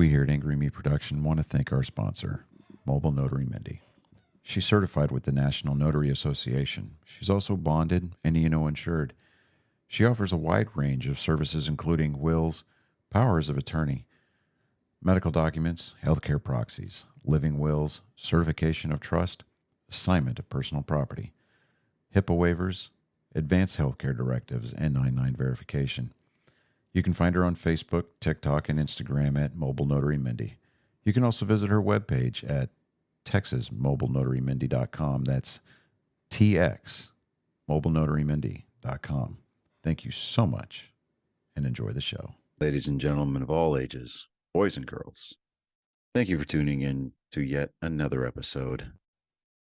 We here at Angry Me Production want to thank our sponsor, Mobile Notary Mindy. She's certified with the National Notary Association. She's also bonded and E&O insured. She offers a wide range of services including wills, powers of attorney, medical documents, healthcare proxies, living wills, certification of trust, assignment of personal property, HIPAA waivers, advanced healthcare directives, and 99 verification. You can find her on Facebook, TikTok, and Instagram at Mobile Notary Mindy. You can also visit her webpage at TexasMobileNotaryMindy.com. That's TX, MobileNotaryMindy.com. Thank you so much and enjoy the show. Ladies and gentlemen of all ages, boys and girls, thank you for tuning in to yet another episode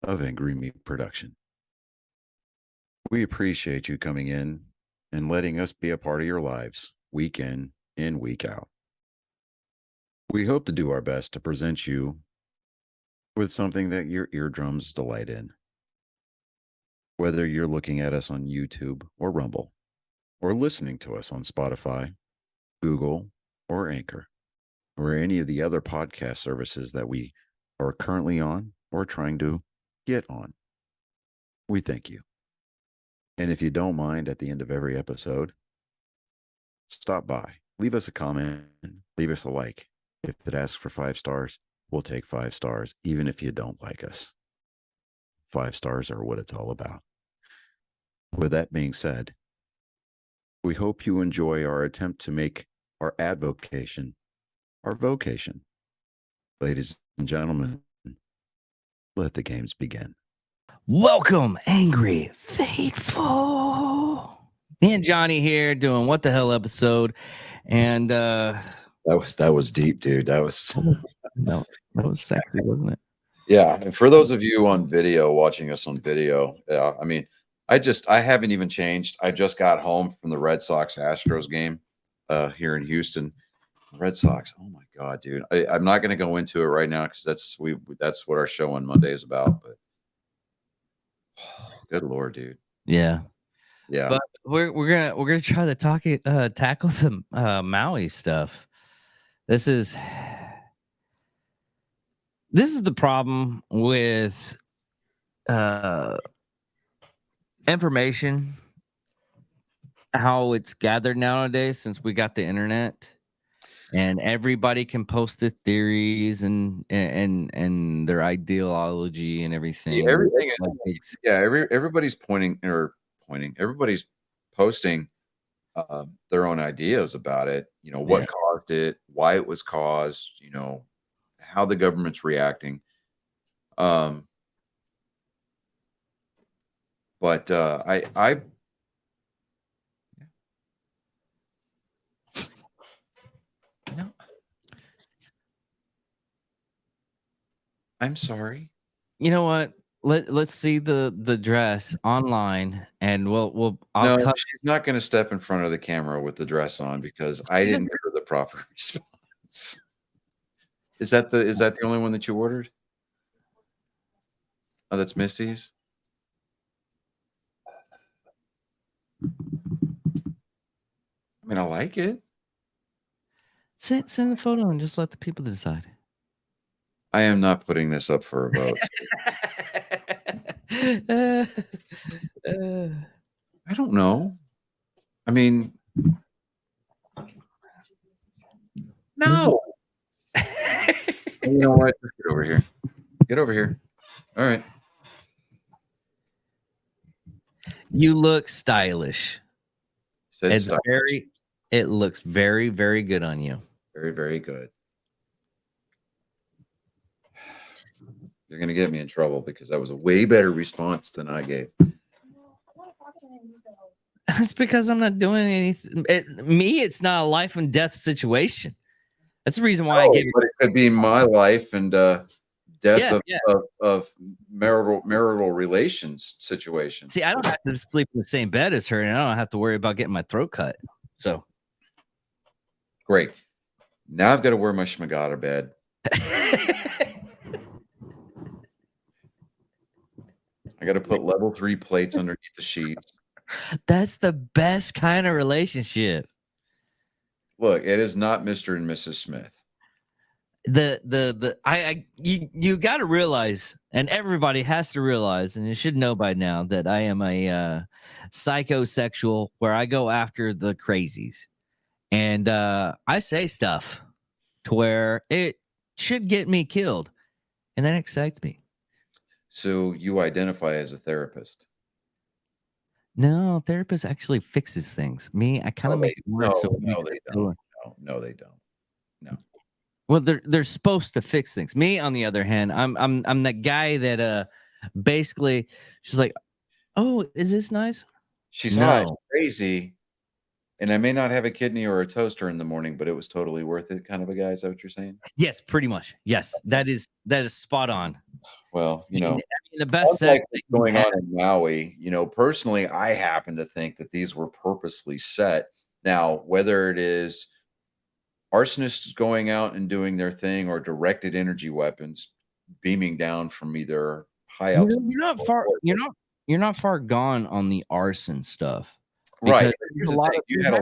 of Angry Meat Production. We appreciate you coming in and letting us be a part of your lives week in and week out. We hope to do our best to present you with something that your eardrums delight in. Whether you're looking at us on YouTube or Rumble, or listening to us on Spotify, Google, or Anchor, or any of the other podcast services that we are currently on or trying to get on, we thank you. And if you don't mind, at the end of every episode, stop by, leave us a comment, leave us a like. If it asks for 5 stars, we'll take 5 stars, even if you don't like us. 5 stars are what it's all about. With that being said, we hope you enjoy our attempt to make our advocation our vocation. Ladies and gentlemen, let the games begin. Welcome, Angry Faithful. Me and Johnny here doing What the Hell episode. And that was deep, dude. That was sexy, wasn't it? Yeah. And for those of you on video, watching us on video, I mean, I haven't even changed. I just got home from the Red Sox Astros game here in Houston. Red Sox. Oh my God, dude. I'm not going to go into it right now because that's what our show on Monday is about. But good Lord, dude. Yeah. Yeah. But we're gonna try to tackle the Maui stuff. This is the problem with information, how it's gathered nowadays since we got the internet. And everybody can post their theories and their ideology and everything. Yeah, everything is, everybody's everybody's posting their own ideas about it. You know, what caused it, why it was caused, you know, how the government's reacting. But I no, I'm sorry. You know what? Let's see the dress online, and I'll cut. She's not going to step in front of the camera with the dress on because I didn't give her the proper response. Is that the only one that you ordered? Oh, that's Misty's. I mean, I like it. Send the photo and just let the people decide. I am not putting this up for a vote. I don't know. I mean, no. You know what? Just get over here. Get over here. All right. You look stylish. It looks very, very good on you. Very, very good. You're going to get me in trouble because that was a way better response than I gave. That's because I'm not doing anything. It's not a life and death situation. That's the reason why I gave it. But it could be my life and death of marital relations situation. See, I don't have to sleep in the same bed as her, and I don't have to worry about getting my throat cut. So great. Now I've got to wear my Schmagata bed. I got to put level 3 plates underneath the sheets. That's the best kind of relationship. Look, it is not Mr. and Mrs. Smith. You got to realize, and everybody has to realize, and you should know by now that I am a psychosexual where I go after the crazies, and I say stuff to where it should get me killed, and that excites me. So you identify as a therapist? No, therapist actually fixes things. Me, I kind of make it work. So No, they don't. No, they don't. No. well, they're supposed to fix things. Me, on the other hand, I'm that guy that basically she's like, "Oh, is this nice?" She's high, No. crazy, and I may not have a kidney or a toaster in the morning, but it was totally worth it kind of a guy. Is that what you're saying? Yes, pretty much. Yes, that is spot on. Well, I mean, the best sounds sex like what's going on in Maui, personally, I happen to think that these were purposely set. Now, whether it is arsonists going out and doing their thing or directed energy weapons beaming down from either high altitude. You're not far. You're not far gone on the arson stuff. Right. Because Here's a the lot thing. of You had a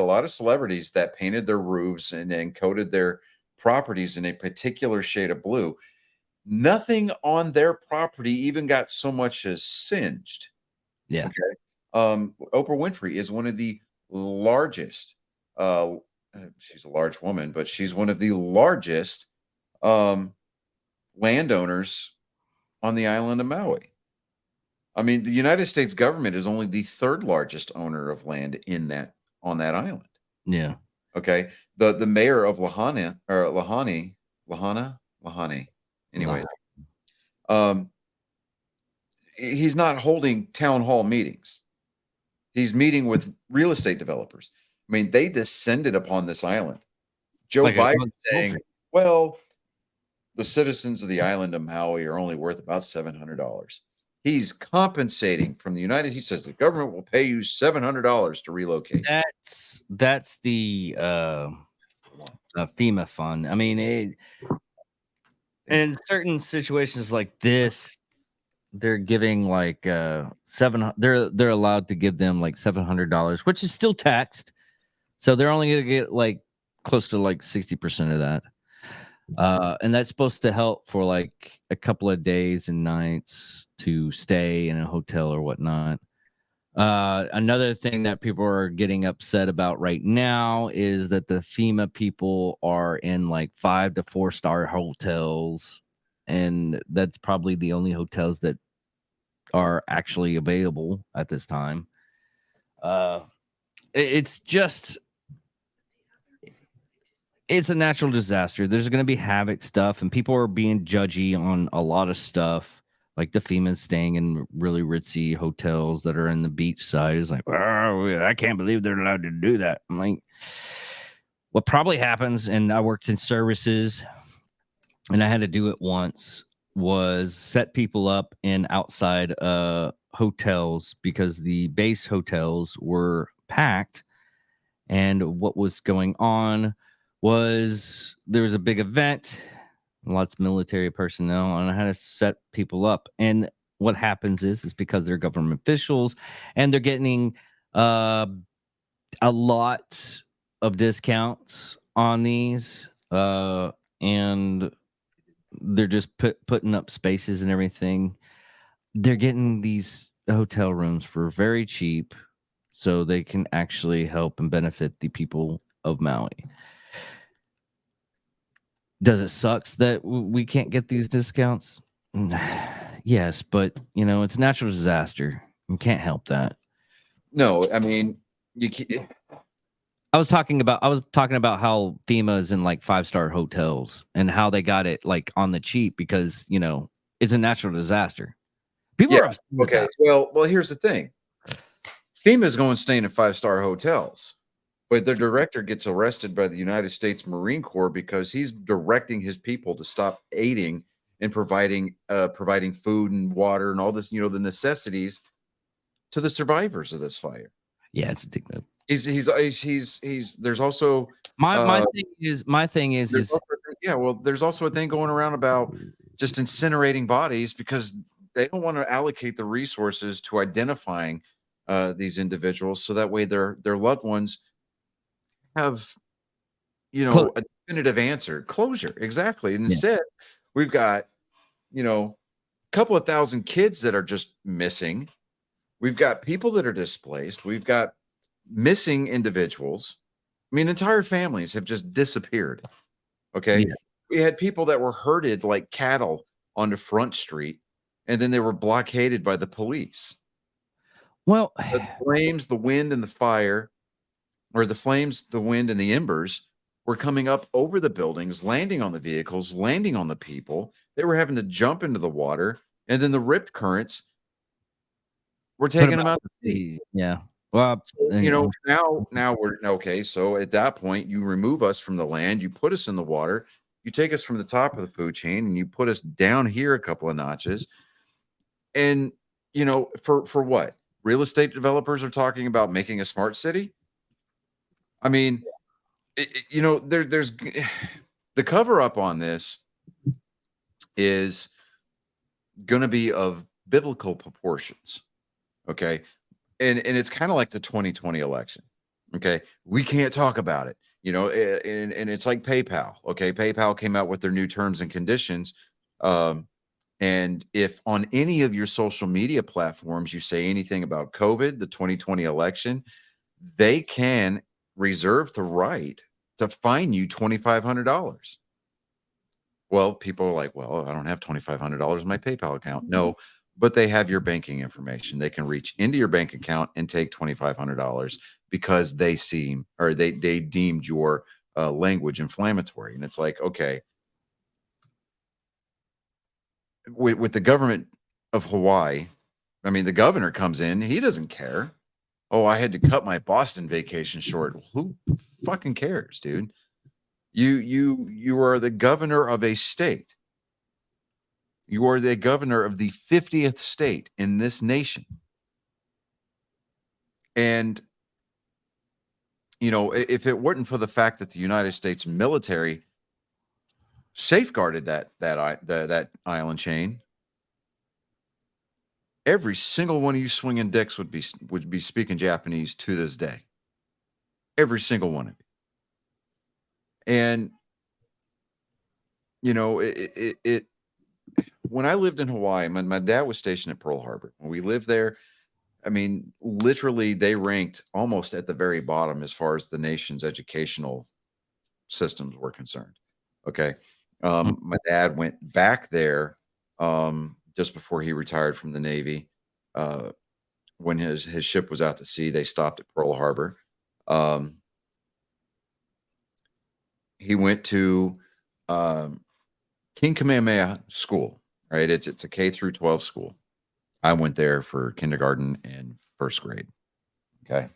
lot of celebrities that painted their roofs and coated their properties in a particular shade of blue. Nothing on their property even got so much as singed. Yeah. Okay. Oprah Winfrey is one of the largest. She's a large woman, but she's one of the largest landowners on the island of Maui. I mean, the United States government is only the third largest owner of land on that island. Yeah. Okay. The mayor of Lahana. Anyway, he's not holding town hall meetings. He's meeting with real estate developers. I mean, they descended upon this island. Joe Biden saying, well, the citizens of the island of Maui are only worth about $700. He's compensating from the he says the government will pay you $700 to relocate. That's the FEMA fund. I mean, in certain situations like this, they're giving like they're allowed to give them like $700, which is still taxed. So they're only gonna get like close to like 60% of that. And that's supposed to help for like a couple of days and nights to stay in a hotel or whatnot. Another thing that people are getting upset about right now is that the FEMA people are in like 5 to 4-star hotels, and that's probably the only hotels that are actually available at this time. It's just it's a natural disaster. There's going to be havoc stuff, and people are being judgy on a lot of stuff. Like the FEMA staying in really ritzy hotels that are in the beach side. It's like, oh, I can't believe they're allowed to do that. I'm like, what probably happens, and I worked in services, and I had to do it once, was set people up in outside hotels because the base hotels were packed. And what was going on was there was a big event, lots of military personnel, and I had to set people up. And what happens is because they're government officials and they're getting a lot of discounts on these, and they're just putting up spaces and everything. They're getting these hotel rooms for very cheap so they can actually help and benefit the people of Maui. Does it sucks that we can't get these discounts? Yes, but it's a natural disaster. You can't help that. No, I mean, you can't. I was talking about how FEMA is in like 5-star hotels and how they got it like on the cheap because it's a natural disaster. People are upset with okay. that. Well, here's the thing. FEMA's going staying in 5-star hotels, but their director gets arrested by the United States Marine Corps because he's directing his people to stop aiding and providing food and water and all this, the necessities to the survivors of this fire. Yeah, it's a dick move. He's there's also my thing is there's also a thing going around about just incinerating bodies because they don't want to allocate the resources to identifying these individuals so that way their loved ones have definitive answer. Closure. Exactly. And instead, we've got, a couple of thousand kids that are just missing. We've got people that are displaced. We've got missing individuals. I mean, entire families have just disappeared. Okay. Yeah. We had people that were herded like cattle onto Front Street, and then they were blockaded by the police. Well, The flames, the wind, and the fire, or the flames, the wind, and the embers were coming up over the buildings, landing on the vehicles, landing on the people. They were having to jump into the water, and then the ripped currents were taking them out of the sea. Yeah. Well, Now we're okay. So at that point, you remove us from the land, you put us in the water, you take us from the top of the food chain, and you put us down here a couple of notches. And for what? Real estate developers are talking about making a smart city. I mean, there's the cover up on this is going to be of biblical proportions. Okay. And it's kind of like the 2020 election. Okay. We can't talk about it, and it's like PayPal. Okay. PayPal came out with their new terms and conditions. And if on any of your social media platforms you say anything about COVID, the 2020 election, they can reserve the right to fine you $2,500. Well, people are like, well, I don't have $2,500 in my PayPal account. No, but they have your banking information. They can reach into your bank account and take $2,500 because they deemed your language inflammatory. And it's like, okay, with the government of Hawaii, I mean, the governor comes in, he doesn't care. Oh, I had to cut my Boston vacation short. Who fucking cares, dude? You are the governor of a state. You are the governor of the 50th state in this nation. And if it weren't for the fact that the United States military safeguarded that island chain, every single one of you swinging dicks would be speaking Japanese to this day. Every single one of you. And when I lived in Hawaii, my dad was stationed at Pearl Harbor. When we lived there, I mean, literally, they ranked almost at the very bottom as far as the nation's educational systems were concerned. Okay. My dad went back there just before he retired from the Navy. When his ship was out to sea, they stopped at Pearl Harbor. He went to King Kamehameha School, right? It's a K through 12 school. I went there for kindergarten and first grade. Okay.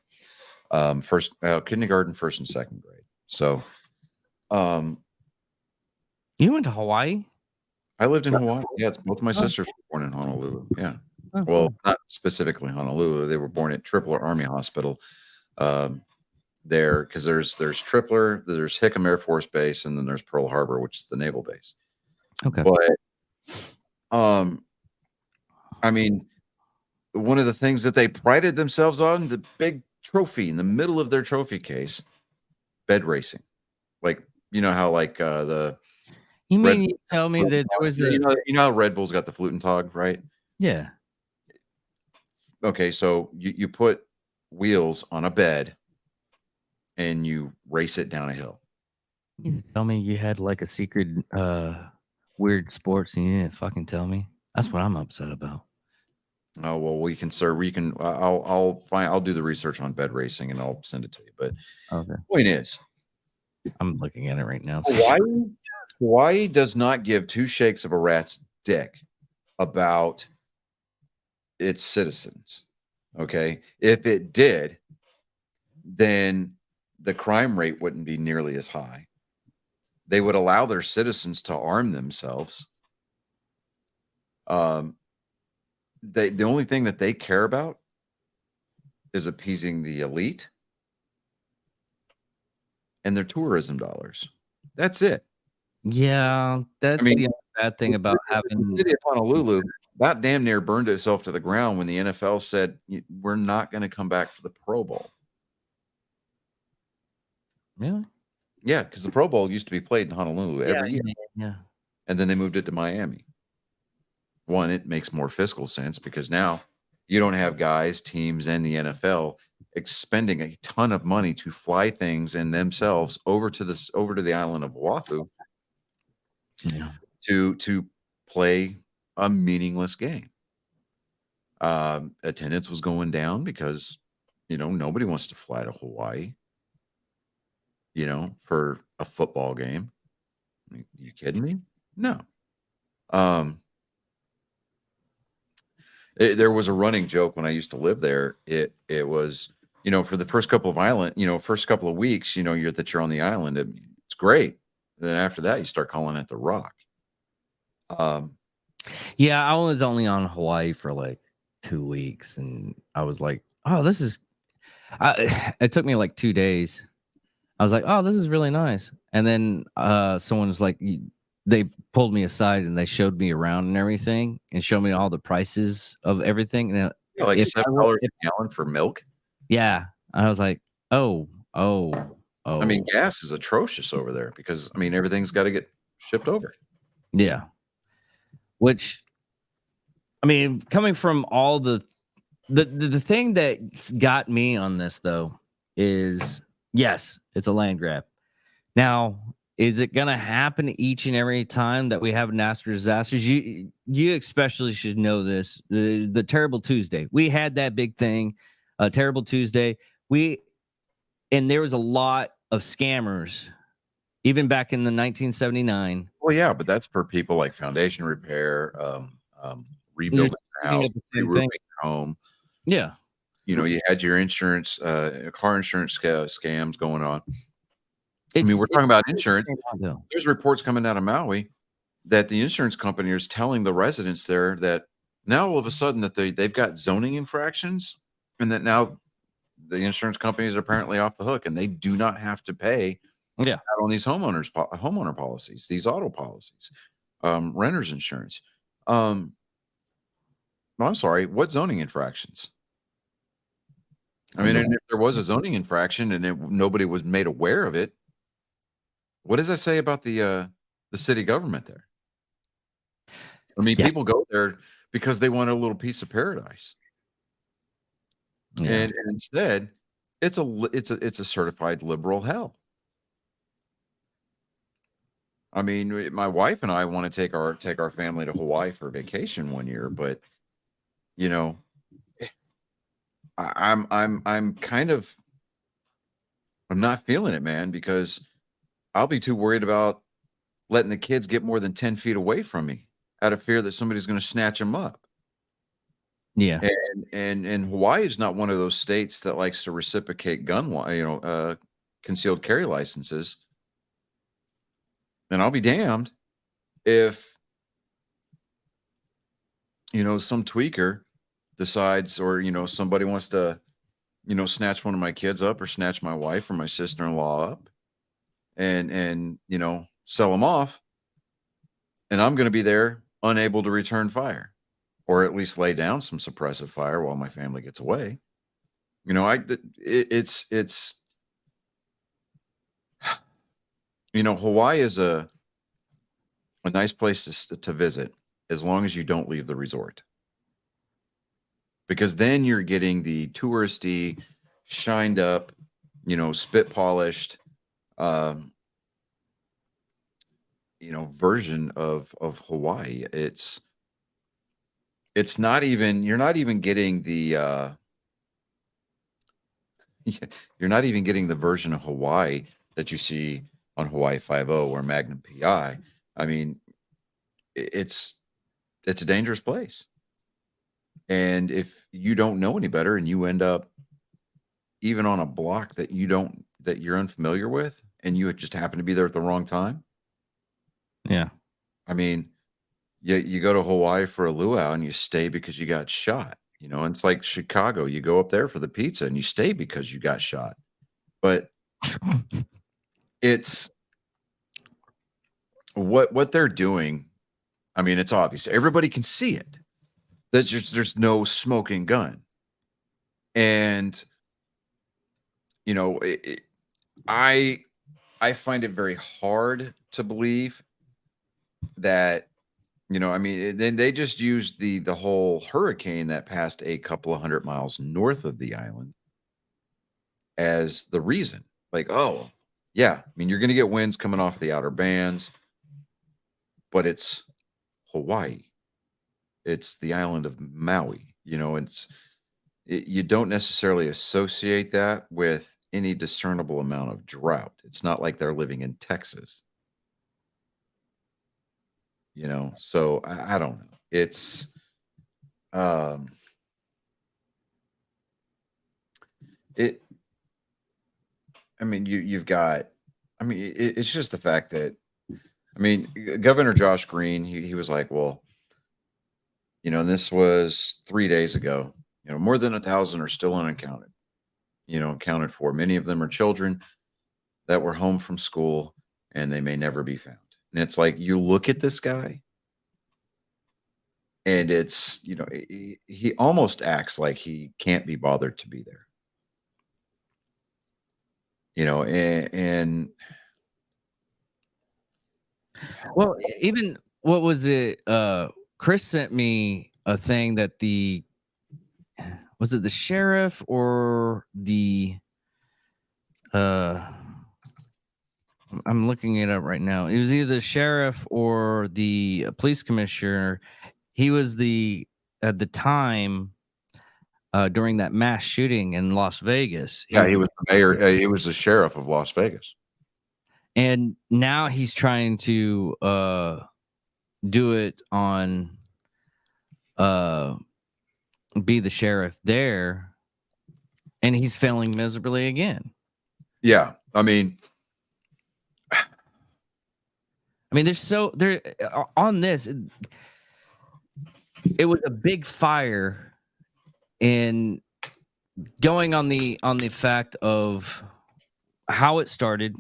Kindergarten, first and second grade. So, you went to Hawaii? I lived in Hawaii. Yeah, both of my sisters were born in Honolulu. Yeah. Oh, Well, cool. not specifically Honolulu. They were born at Tripler Army Hospital. There, because there's Tripler, there's Hickam Air Force Base, and then there's Pearl Harbor, which is the naval base. Okay. But I mean, one of the things that they prided themselves on, the big trophy in the middle of their trophy case, bed racing. Like, how like the You Red mean you tell me that there was a how Red Bull's got the flute and tog, right? yeah. Okay, so you put wheels on a bed and you race it down a hill. You tell me you had like a secret weird sports and you didn't fucking tell me. That's what I'm upset about. Oh well, we can I'll do the research on bed racing and I'll send it to you. But Okay. point is, I'm looking at it right now. Hawaii does not give two shakes of a rat's dick about its citizens. Okay, if it did, then the crime rate wouldn't be nearly as high. They would allow their citizens to arm themselves. The only thing that they care about is appeasing the elite and their tourism dollars. That's it. Yeah, that's the other bad thing about having the city of Honolulu. That damn near burned itself to the ground when the NFL said we're not going to come back for the Pro Bowl. Really? Yeah, because the Pro Bowl used to be played in Honolulu every year, Yeah. and then they moved it to Miami. One, it makes more fiscal sense because now you don't have guys, teams, and the NFL expending a ton of money to fly things and themselves over to the island of Oahu Yeah. to play a meaningless game. Attendance was going down because nobody wants to fly to Hawaii, for a football game. I mean, you kidding me? No. Um, there was a running joke when I used to live there. It was, for the first couple of weeks, you're on the island. It's great. Then after that, you start calling it the Rock. Yeah, I was only on Hawaii for like 2 weeks, and I was like, "Oh, this is." It took me like 2 days. I was like, "Oh, this is really nice." And then someone was like, they pulled me aside and they showed me around and everything, and showed me all the prices of everything. And Like if I were, $7 if, a gallon for milk. yeah, I was like, "Oh, oh, I mean, oh, gas is atrocious over there because everything's got to get shipped over. yeah." Which, I mean, coming from all the thing that's got me on this though is, yes, it's a land grab. Now, is it going to happen each and every time that we have natural disasters? You especially should know this. The Terrible Tuesday. We had that big thing, Terrible Tuesday. And there was a lot of scammers even back in the 1979. Well, yeah, but that's for people like foundation repair, You're rebuilding your looking house, at the same re-roofing thing. your home. Yeah. You had your insurance, car insurance scams going on. It's We're talking about insurance. though. There's reports coming out of Maui that the insurance company is telling the residents there that now all of a sudden that they've got zoning infractions, and that now the insurance companies are apparently off the hook and they do not have to pay Yeah. out on these homeowner policies, these auto policies, renters insurance. Well, I'm sorry, what zoning infractions? I mean, and if there was a zoning infraction and nobody was made aware of it, what does that say about the city government there? I mean, Yeah. people go there because they want a little piece of paradise, Yeah. and instead, it's a certified liberal hell. I mean, my wife and I want to take our family to Hawaii for vacation one year, but you know, I'm kind of I'm not feeling it, man, because I'll be too worried about letting the kids get more than 10 feet away from me out of fear that somebody's going to snatch them up. Yeah. And Hawaii is not one of those states that likes to reciprocate concealed carry licenses. And I'll be damned if some tweaker decides, or somebody wants to snatch one of my kids up or snatch my wife or my sister-in-law up and sell them off, and I'm going to be there unable to return fire or at least lay down some suppressive fire while my family gets away. It's Hawaii is a nice place to visit as long as you don't leave the resort, because then you're getting the touristy, shined up, spit polished, version of Hawaii. It's not even you're not even getting the you're not even getting the version of Hawaii that you see on Hawaii 5-0 or Magnum PI. I mean, it's a dangerous place. And if you don't know any better and you end up even on a block that you're unfamiliar with and you just happen to be there at the wrong time. Yeah. I mean, you go to Hawaii for a luau and you stay because you got shot. And it's like Chicago. You go up there for the pizza and you stay because you got shot. But it's what they're doing. I mean, it's obvious. Everybody can see it. There's no smoking gun. And I I find it very hard to believe that, I mean, then they just used the whole hurricane that passed a couple of 100 miles north of the island as the reason. Like, oh, yeah, I mean, you're going to get winds coming off the outer bands, but it's Hawaii. It's the island of Maui. You don't necessarily associate that with any discernible amount of drought. It's not like they're living in Texas. So I don't know. It's um it I mean, you've got, I mean, it's just the fact that, I mean, Governor Josh Green, he was like, well, and this was 3 days ago, more than 1,000 are still unaccounted, accounted for. Many of them are children that were home from school and they may never be found. And it's like, you look at this guy and it's, he almost acts like he can't be bothered to be there, and Well, even what was it? Chris sent me a thing that was it the sheriff or the I'm looking it up right now. It was either the sheriff or the police commissioner. He was at the time during that mass shooting in Las Vegas. yeah, he was the mayor. He was the sheriff of Las Vegas. And now he's trying to do it on be the sheriff there, and he's failing miserably again. Yeah, I mean, there's on this. It was a big fire, and going on the fact of how it started.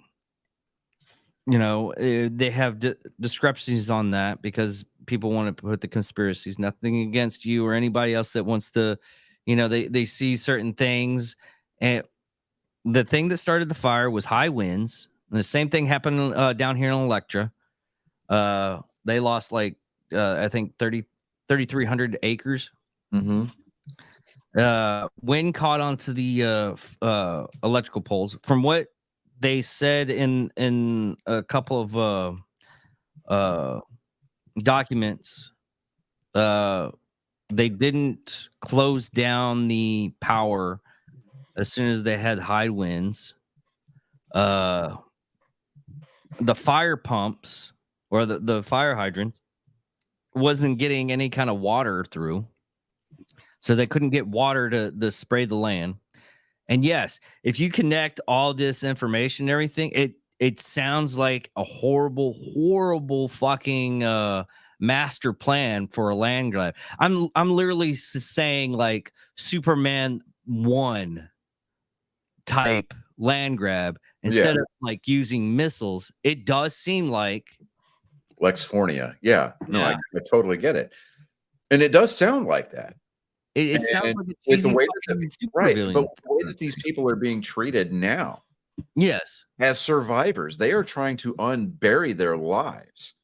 They have discrepancies on that because people want to put the conspiracies. Nothing against you or anybody else that wants to, they see certain things. And the thing that started the fire was high winds. And the same thing happened down here in Electra. They lost I think 3,300 acres. mm-hmm. Wind caught onto the electrical poles. From what they said in a couple of documents, they didn't close down the power as soon as they had high winds. The fire pumps or the fire hydrants wasn't getting any kind of water through, so they couldn't get water to spray the land. And yes, if you connect all this information and everything, it sounds like a horrible fucking master plan for a land grab. I'm literally saying like Superman 1 type land grab instead of like using missiles. It does seem like Lexfornia. Yeah, no, I totally get it, and it does sound like that. It sounds like a it's the cheesy way fucking that, super right, villain. but the way that these people are being treated now Yes. as survivors, they are trying to unbury their lives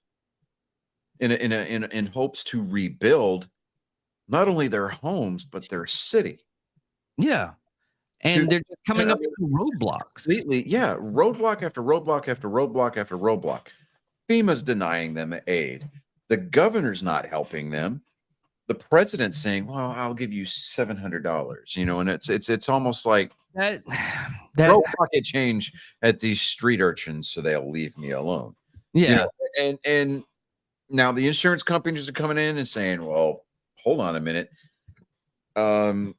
in hopes to rebuild not only their homes but their city. Yeah. And they're just coming up with roadblocks. Completely, yeah, roadblock after roadblock after roadblock after roadblock. FEMA's denying them aid. The governor's not helping them. The president's saying, "Well, I'll give you $700," and it's almost like that throw pocket change at these street urchins so they'll leave me alone. Yeah. And now the insurance companies are coming in and saying, "Well, hold on a minute. On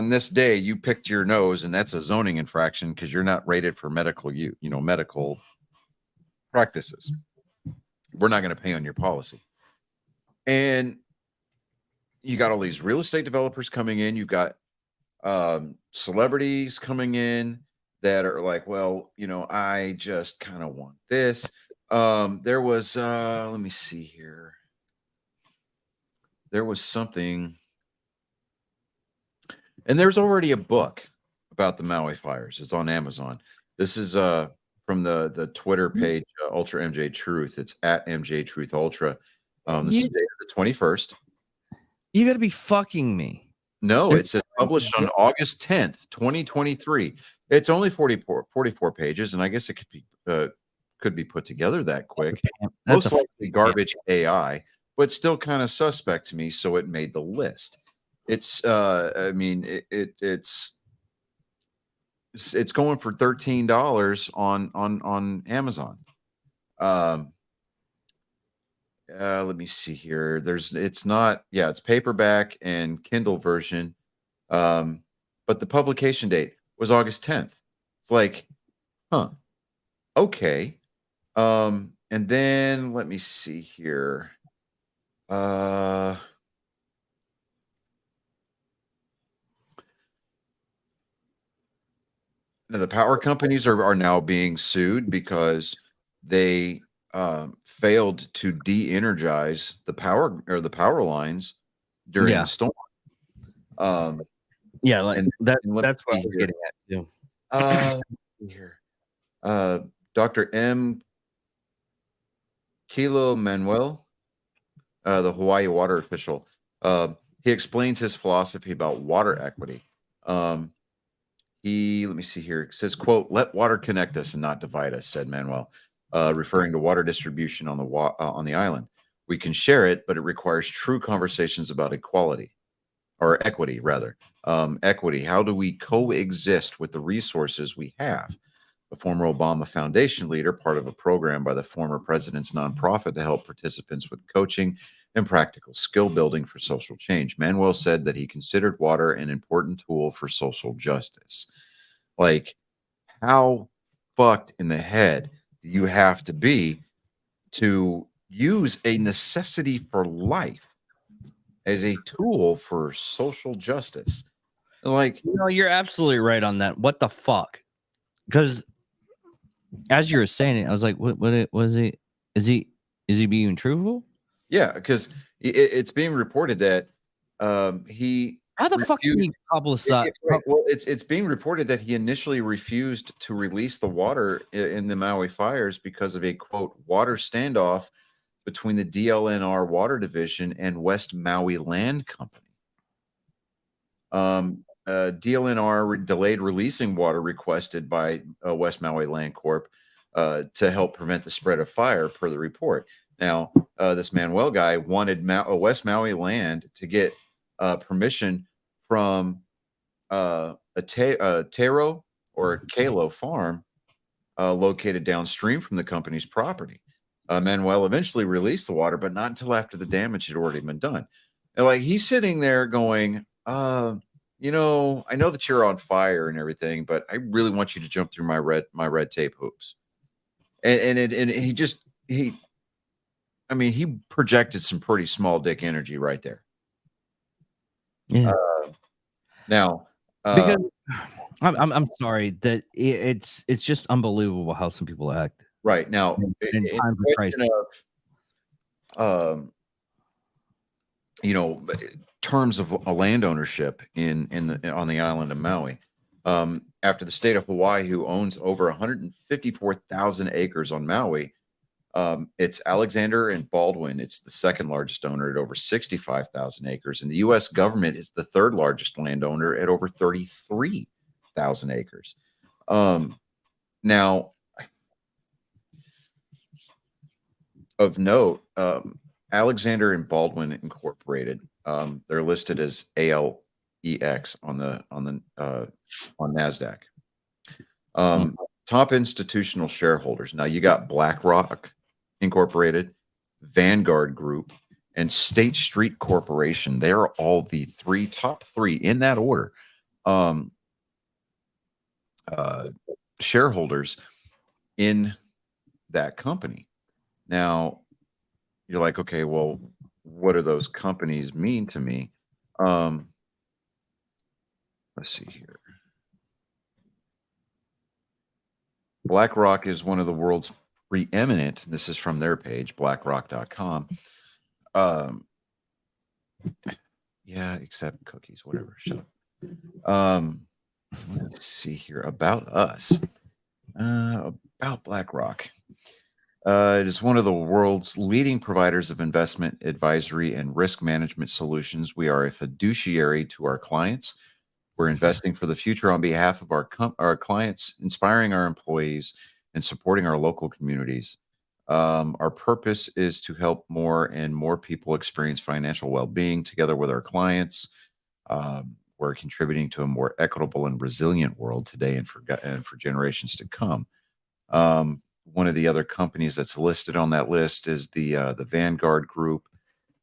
this day, you picked your nose, and that's a zoning infraction because you're not rated for medical medical practices. We're not going to pay on your policy." And you got all these real estate developers coming in. You've got celebrities coming in that are like, well, I just kind of want this. There was, let me see here. There was something, and there's already a book about the Maui fires. It's on Amazon. This is from from the Twitter page, Ultra MJ Truth. It's at MJ Truth Ultra. This is dated the 21st. You got to be fucking me. No, it's published on August 10th, 2023. It's only 44 pages, and I guess it could be put together that quick. Most likely garbage AI, but still kind of suspect to me, so it made the list. It's I mean it's going for $13 on Amazon. Let me see here. It's paperback and Kindle version. But the publication date was August 10th. It's like, okay. And then let me see here. The power companies are now being sued because they failed to de-energize the power lines during the storm. That's what I was getting at too. Dr. M. Kilo Manuel, the Hawaii water official, he explains his philosophy about water equity. Let me see here. It says, quote, "Let water connect us and not divide us," said Manuel, referring to water distribution on the island. "We can share it, but it requires true conversations about equality, or equity, rather. Equity. How do we coexist with the resources we have?" A former Obama Foundation leader, part of a program by the former president's nonprofit to help participants with coaching and practical skill building for social change. Manuel said that he considered water an important tool for social justice. Like, how fucked in the head do you have to be to use a necessity for life as a tool for social justice? Like, you're absolutely right on that. What the fuck? Because as you were saying it, I was like, what was he? Is he being truthful? Yeah, because it's being reported that he. How the fuck can he publicize? Well, it's being reported that he initially refused to release the water in the Maui fires because of a, quote, water standoff between the DLNR Water Division and West Maui Land Company. DLNR delayed releasing water requested by West Maui Land Corp to help prevent the spread of fire, per the report. Now, this Manuel guy wanted West Maui Land to get permission from a Taro or Kalo farm located downstream from the company's property. Manuel eventually released the water, but not until after the damage had already been done. And like, he's sitting there going, I know that you're on fire and everything, but I really want you to jump through my red tape hoops. And he projected some pretty small dick energy right there. Yeah. Now, because I'm sorry that it's just unbelievable how some people act. Right now, in times of crisis. Terms of land ownership on the island of Maui. After the state of Hawaii, who owns over 154,000 acres on Maui, it's Alexander and Baldwin. It's the second largest owner at over 65,000 acres, and the U.S. government is the third largest landowner at over 33,000 acres. Now, of note, Alexander and Baldwin Incorporated. They're listed as ALEX on NASDAQ. Top institutional shareholders. Now you got BlackRock Incorporated, Vanguard Group, and State Street Corporation. They're all the top three in that order. Shareholders in that company. Now, you're like, okay, well, what do those companies mean to me? Let's see here. BlackRock is one of the world's preeminent, this is from their page, blackrock.com. Yeah, except cookies, whatever. Shut up. Let's see here. About us. About BlackRock. It is one of the world's leading providers of investment advisory and risk management solutions. We are a fiduciary to our clients. We're investing for the future on behalf of our clients, inspiring our employees, and supporting our local communities. Our purpose is to help more and more people experience financial well-being together with our clients. We're contributing to a more equitable and resilient world today and for generations to come. One of the other companies that's listed on that list is the Vanguard Group.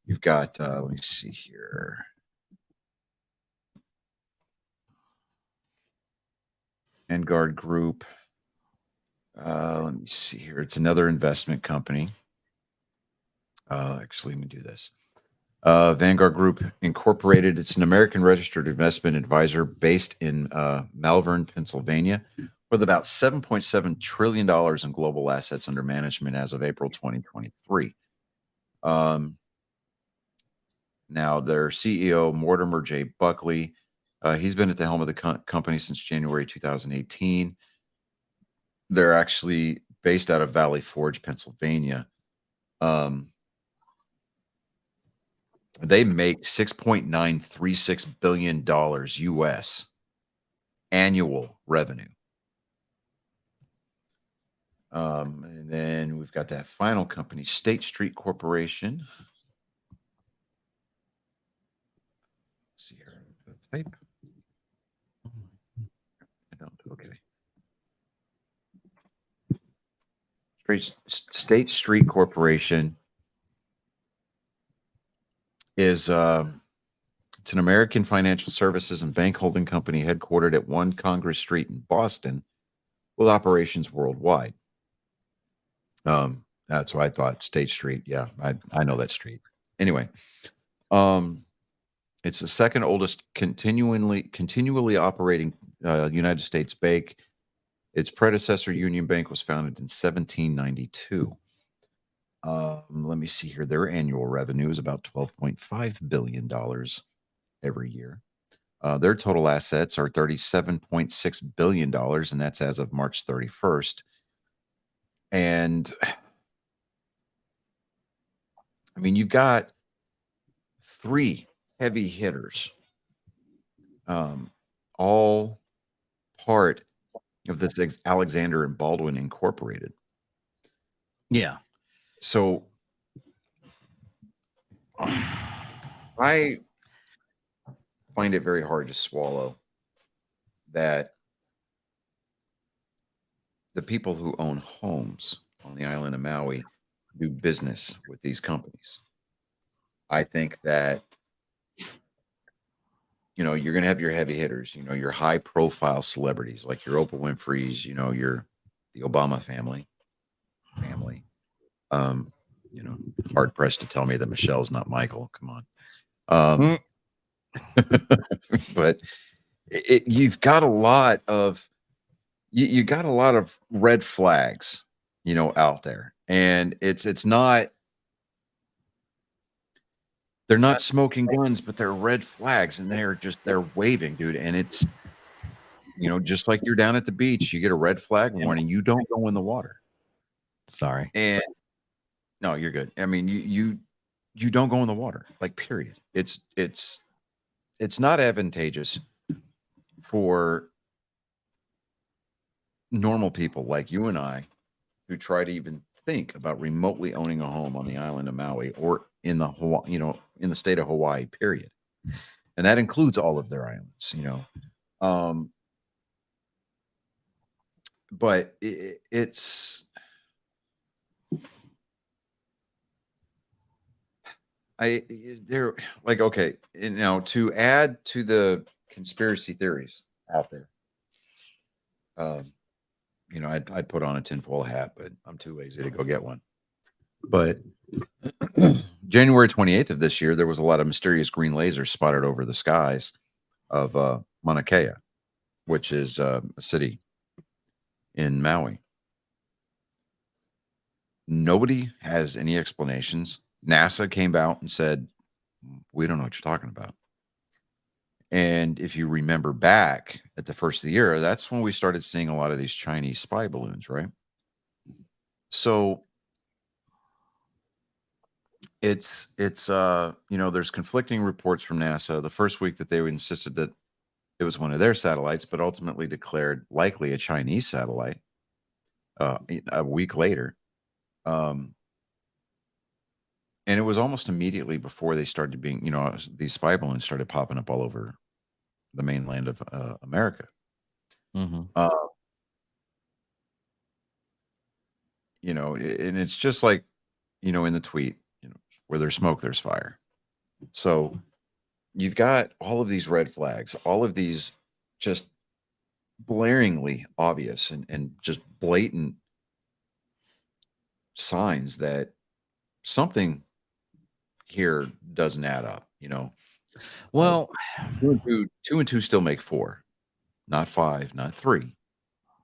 You've got let me see here. Vanguard Group. Let me see here. It's another investment company. Actually, let me do this. Vanguard Group Incorporated. It's an American registered investment advisor based in Malvern, Pennsylvania, with about $7.7 trillion in global assets under management as of April 2023. Now, their CEO, Mortimer J. Buckley, he's been at the helm of the company since January 2018. They're actually based out of Valley Forge, Pennsylvania. They make $6.936 billion US annual revenue. And then we've got that final company, State Street Corporation. Let's see here. Type. I don't. Okay. State Street Corporation is it's an American financial services and bank holding company headquartered at 1 Congress Street in Boston, with operations worldwide. That's why I thought State Street. Yeah, I know that street. Anyway, it's the second oldest continually operating United States bank. Its predecessor, Union Bank, was founded in 1792. Let me see here. Their annual revenue is about $12.5 billion every year. Their total assets are $37.6 billion, and that's as of March 31st. And I mean, you've got 3 heavy hitters, all part of this Alexander and Baldwin Incorporated. Yeah. So I find it very hard to swallow that the people who own homes on the island of Maui do business with these companies. I think that, you're going to have your heavy hitters, your high profile celebrities like your Oprah Winfrey's, your the Obama family. Hard pressed to tell me that Michelle's not Michael. Come on. But you've got a lot of you got a lot of red flags, out there, and it's not. They're not smoking guns, but they're red flags, and they're waving, dude. And it's, just like you're down at the beach, you get a red flag warning, you don't go in the water. Sorry. And no, you're good. I mean, you don't go in the water, like, period. It's not advantageous for normal people like you and I who try to even think about remotely owning a home on the island of Maui or in the in the state of Hawaii, period. And that includes all of their islands, but it's they're like, okay, now to add to the conspiracy theories out there, I'd put on a tinfoil hat, but I'm too lazy to go get one. But January 28th of this year, there was a lot of mysterious green lasers spotted over the skies of Mauna Kea, which is a city in Maui. Nobody has any explanations. NASA came out and said, we don't know what you're talking about. And if you remember back at the first of the year, that's when we started seeing a lot of these Chinese spy balloons, right? So it's there's conflicting reports from NASA. The first week that they insisted that it was one of their satellites, but ultimately declared likely a Chinese satellite a week later. And it was almost immediately before they started being, these spy balloons started popping up all over the mainland of America. Mm-hmm. And it's just like, in the tweet, where there's smoke, there's fire. So you've got all of these red flags, all of these just blaringly obvious and just blatant signs that something here doesn't add up. Well, Two and two still make four, not five, not three.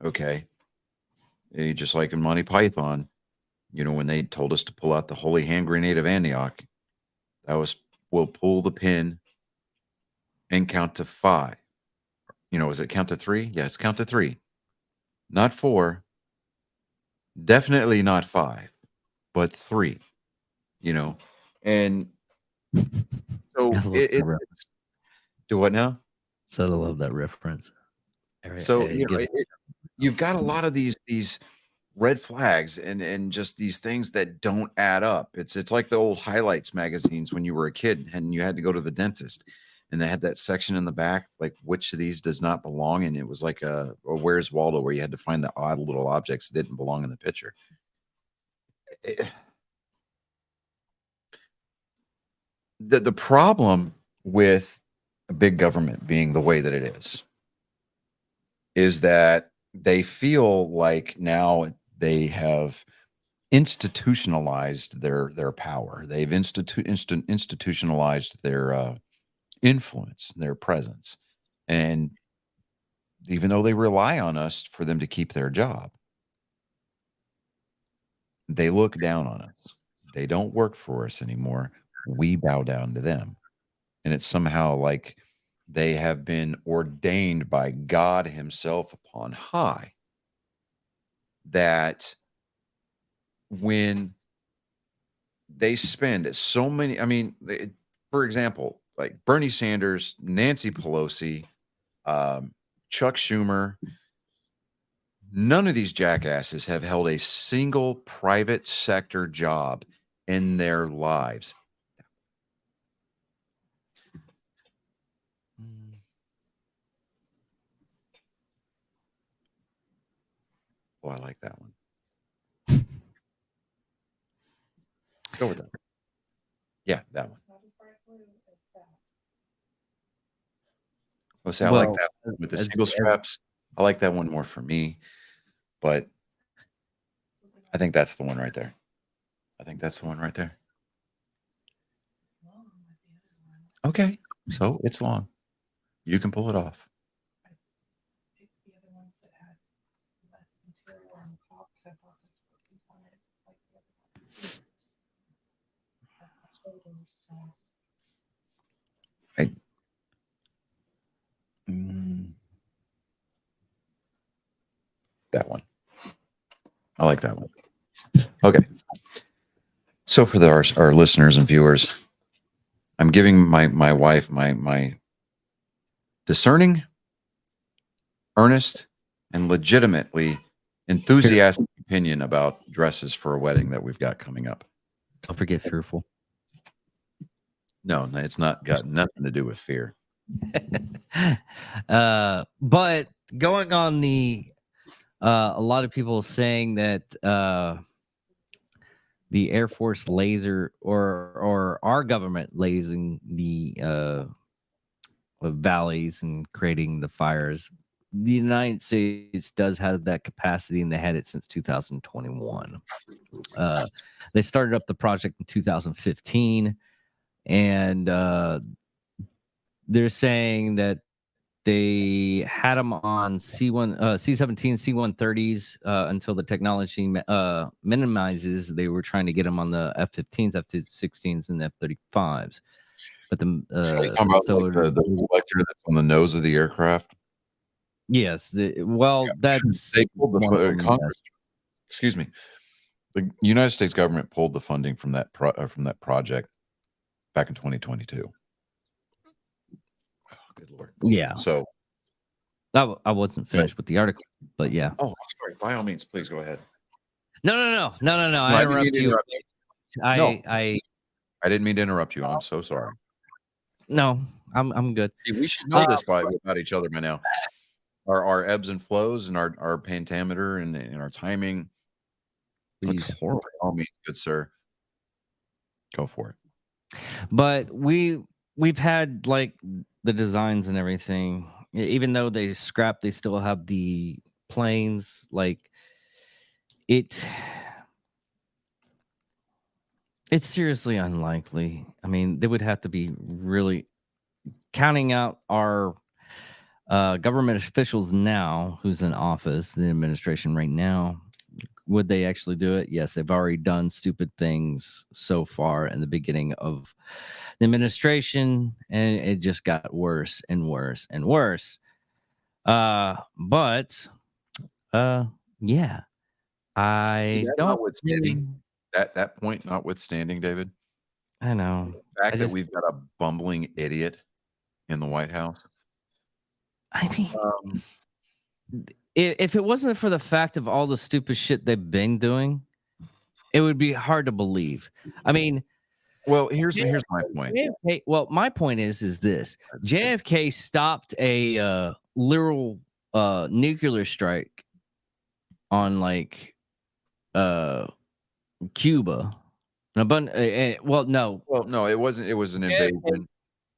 Okay. Just like in Monty Python, when they told us to pull out the holy hand grenade of Antioch, that was, we'll pull the pin and count to five. Is it count to three? Yes, count to three. Not four. Definitely not five, but three, And so I love that reference. it's do what now? So I love that reference. So, you've got a lot of these red flags and just these things that don't add up. It's like the old highlights magazines when you were a kid and you had to go to the dentist and they had that section in the back, like which of these does not belong. And it was like a Where's Waldo, where you had to find the odd little objects that didn't belong in the picture. The problem with a big government being the way that it is that they feel like now they have institutionalized their power. They've institutionalized their influence, their presence. And even though they rely on us for them to keep their job, they look down on us. They don't work for us anymore. We bow down to them. And it's somehow like they have been ordained by God himself upon high, that when they spend so many, for example, like Bernie Sanders, Nancy Pelosi, Chuck Schumer, none of these jackasses have held a single private sector job in their lives. Oh, I like that one. Go with that. Yeah, that one. I like that one with the single straps. I like that one more for me, but I think that's the one right there. Okay, so it's long. You can pull it off. That one. I like that one. Okay. So for our listeners and viewers, I'm giving my wife my discerning, earnest, and legitimately enthusiastic opinion about dresses for a wedding that we've got coming up. Don't forget fearful. No, it's not got nothing to do with fear. But going on a lot of people saying that the Air Force laser or our government lasing the valleys and creating the fires. The United States does have that capacity, and they had it since 2021. They started up the project in 2015, and they're saying that they had them on C17, C-130s until the technology minimizes. They were trying to get them on the F-15s, F-16s, and F-35s. but So you talking about so like the reflector that's on the nose of the aircraft? yes, that's They pulled the one of them, Congress. yes. Excuse me. The United States government pulled the funding from that project back in 2022. Oh, good Lord. Yeah, So, I wasn't finished with the article, but yeah. oh, sorry. By all means, please go ahead. No. No, I I didn't mean interrupt to you. interrupt you. No. I I didn't mean to interrupt you. I'm so sorry. no. I'm good. See, we should know this about each other by now. Our ebbs and flows and our pentameter and our timing. It's Please, horrible. by all means, good sir, go for it. But we've had like the designs and everything. Even though they scrapped, they still have the planes. Like it's seriously unlikely. I mean, they would have to be really counting out our government officials now, who's in office, the administration right now. Would they actually do it? Yes, they've already done stupid things so far in the beginning of the administration, and it just got worse and worse and worse. But yeah, I That don't notwithstanding, that point notwithstanding, David, I know. the fact I that just, we've got a bumbling idiot in the White House. I mean, Um, if it wasn't for the fact of all the stupid shit they've been doing, it would be hard to believe. I mean, well, here's my point. JFK, well, my point is this: JFK stopped a literal nuclear strike on like Cuba. Well, no, Well, no, it wasn't. It was an invasion.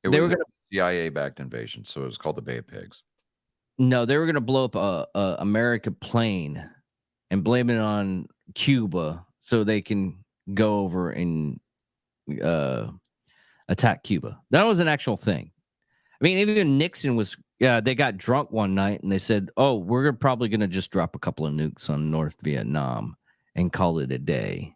It they was were a gonna CIA-backed invasion, so it was called the Bay of Pigs. no, they were gonna blow up a American plane and blame it on Cuba so they can go over and attack Cuba. That was an actual thing. I mean, even Nixon was. Yeah, they got drunk one night and they said, "Oh, we're probably gonna just drop a couple of nukes on North Vietnam and call it a day."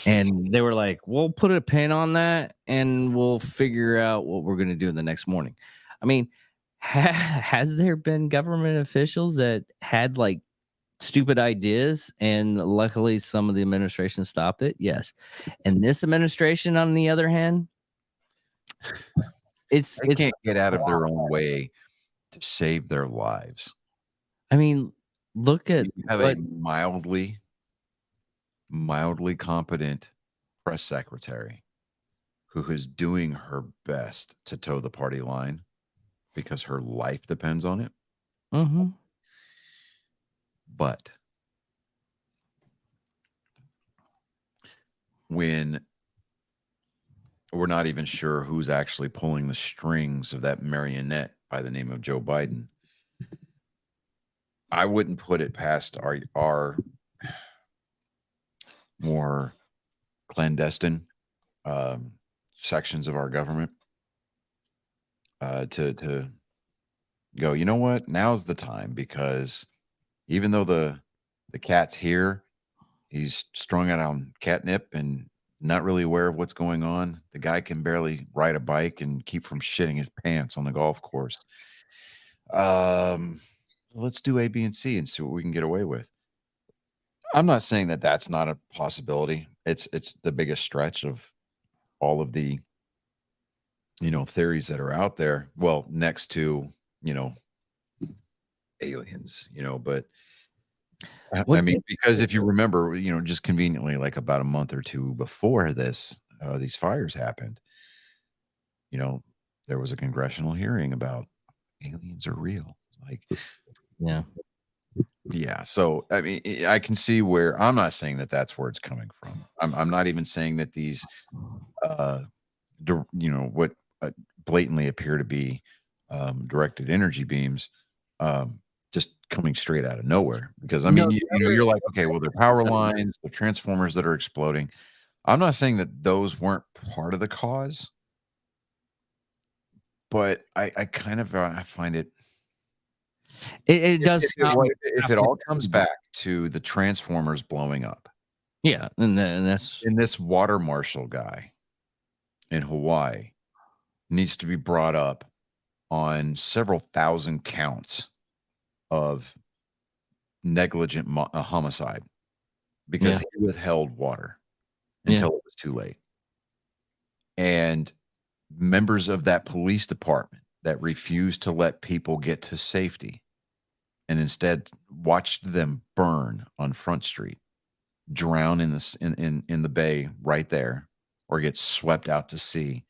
And they were like, "We'll put a pin on that and we'll figure out what we're gonna do the next morning." I mean, has there been government officials that had like stupid ideas and luckily some of the administration stopped it? Yes. And this administration, on the other hand, They it's can't get out of their own way to save their lives. I mean, look at You have what a mildly competent press secretary who is doing her best to toe the party line because her life depends on it. mhm. But when we're not even sure who's actually pulling the strings of that marionette by the name of Joe Biden, I wouldn't put it past our more clandestine sections of our government to go, you know what? Now's the time, because even though the cat's here, he's strung out on catnip and not really aware of what's going on. The guy can barely ride a bike and keep from shitting his pants on the golf course. Let's do A, B, and C and see what we can get away with. I'm not saying that that's not a possibility. It's the biggest stretch of all of the theories that are out there. Well, next to aliens, but I mean, because if you remember, just conveniently, like about a month or two before this, these fires happened, there was a congressional hearing about aliens are real. Like, Yeah. yeah. So, I mean, I can see where I'm not saying that that's where it's coming from. I'm not even saying that these, what blatantly appear to be directed energy beams, just coming straight out of nowhere. Because I mean, you're like, okay, well, they're power lines, the transformers that are exploding. I'm not saying that those weren't part of the cause, but I kind of I find it. It does sound If it all comes back to the transformers blowing up, yeah, and that's in this water marshal guy in Hawaii, needs to be brought up on several thousand counts of negligent homicide because he withheld water until it was too late. And members of that police department that refused to let people get to safety and instead watched them burn on Front Street, drown in the bay right there, or get swept out to sea.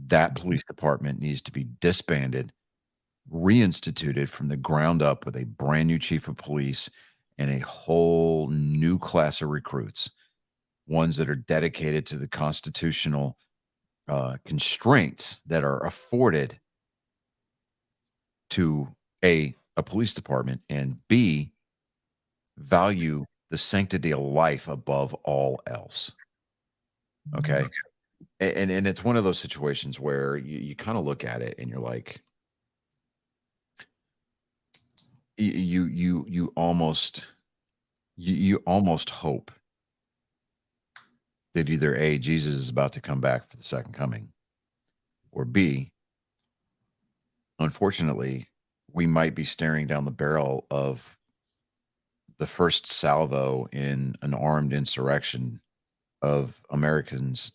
That police department needs to be disbanded, reinstituted from the ground up with a brand new chief of police and a whole new class of recruits, ones that are dedicated to the constitutional constraints that are afforded to a police department, and B, value the sanctity of life above all else. Okay. And it's one of those situations where you kind of look at it and you're like, you almost hope that either A, Jesus is about to come back for the second coming, or B, unfortunately, we might be staring down the barrel of the first salvo in an armed insurrection of America's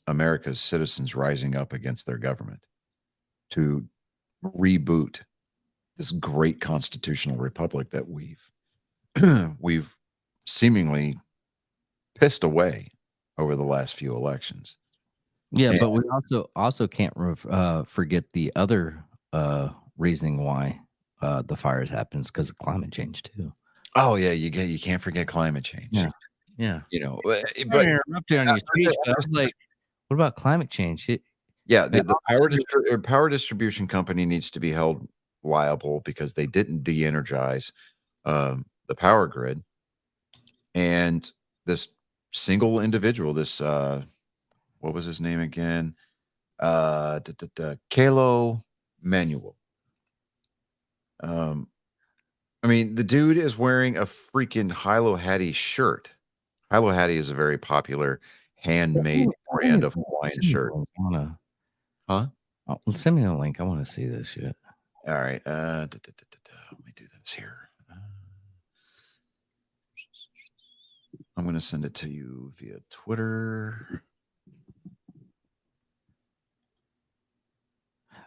citizens rising up against their government to reboot this great constitutional republic that we've seemingly pissed away over the last few elections. Yeah, but we also can't forget the other reasoning why the fires happens because of climate change too. Oh yeah, you can't forget climate change. Yeah. You know, But but interrupted on your speech, but I was like, what about climate change? the power distribution company needs to be held liable because they didn't de-energize the power grid, and this single individual, this what was his name again? Kalo Manuel. I mean, the dude is wearing a freaking Hilo Hattie shirt. Hilo Hattie is a very popular handmade brand of Hawaiian shirt. Huh? Oh, send me the link. I want to see this shit. All right. Let me do this here. I'm going to send it to you via Twitter.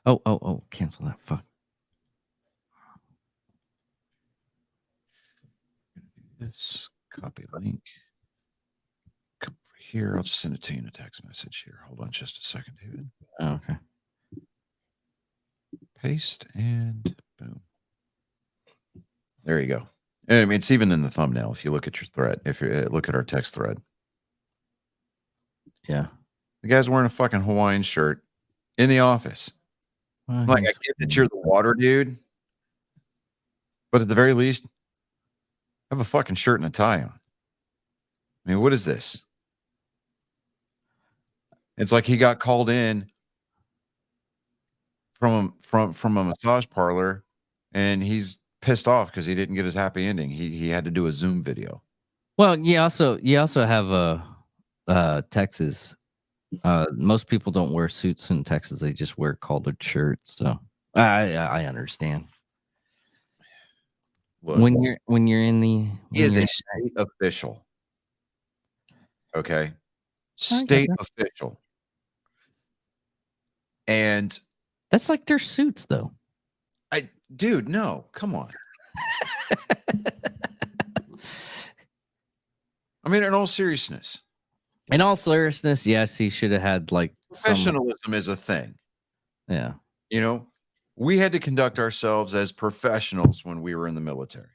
Oh, cancel that. Fuck. This copy link. Come over here. I'll just send it to you in a text message here. Hold on just a second, David. Oh, okay. Paste and boom. There you go. I mean, it's even in the thumbnail. If you look at your thread, if you look at our text thread, yeah, the guy's wearing a fucking Hawaiian shirt in the office. Well, Like, I get that you're the water dude, but at the very least, have a fucking shirt and a tie on. I mean, what is this? It's like he got called in from a massage parlor, and he's pissed off because he didn't get his happy ending. He had to do a Zoom video. Well, you also have Texas. Most people don't wear suits in Texas; they just wear collared shirts. So I understand. Look, when you're in the he is a state official. Okay, state official, and that's like their suits, though. Dude, no, come on. I mean, in all seriousness. In all seriousness, yes, he should have had like professionalism is a thing. Yeah. You know, we had to conduct ourselves as professionals when we were in the military.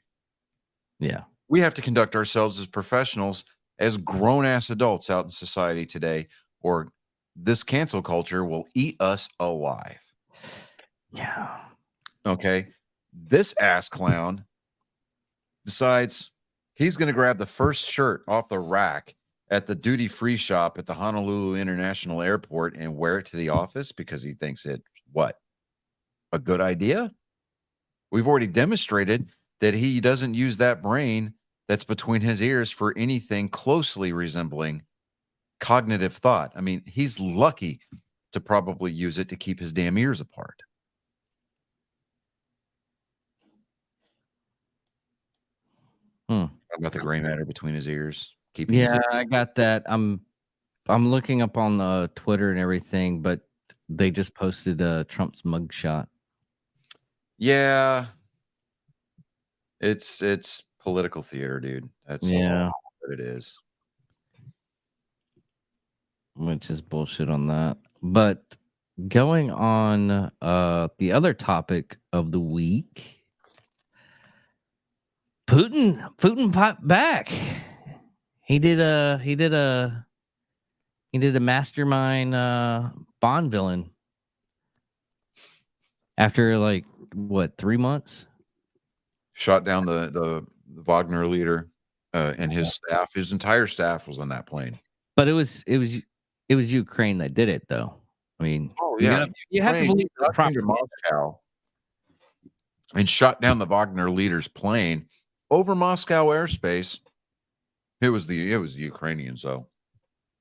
Yeah. We have to conduct ourselves as professionals, as grown-ass adults out in society today, or this cancel culture will eat us alive. Yeah. Okay. This ass clown decides he's going to grab the first shirt off the rack at the duty-free shop at the Honolulu International Airport and wear it to the office because he thinks it, what, a good idea? We've already demonstrated that he doesn't use that brain that's between his ears for anything closely resembling cognitive thought. I mean, he's lucky to probably use it to keep his damn ears apart. About the gray matter between his ears. Keeping his Yeah, I got that. I'm looking up on Twitter and everything, but they just posted Trump's mugshot. Yeah. It's political theater, dude. That's Yeah, all that it is. which is bullshit on that. But going on the other topic of the week, Putin popped back. He did a mastermind Bond villain after like what 3 months. Shot down the Wagner leader and his staff. His entire staff was on that plane. But it was Ukraine that did it though. I mean, you have to Ukraine believe the got into propaganda. Moscow and shot down the Wagner leader's plane over Moscow airspace. It was the Ukrainians though.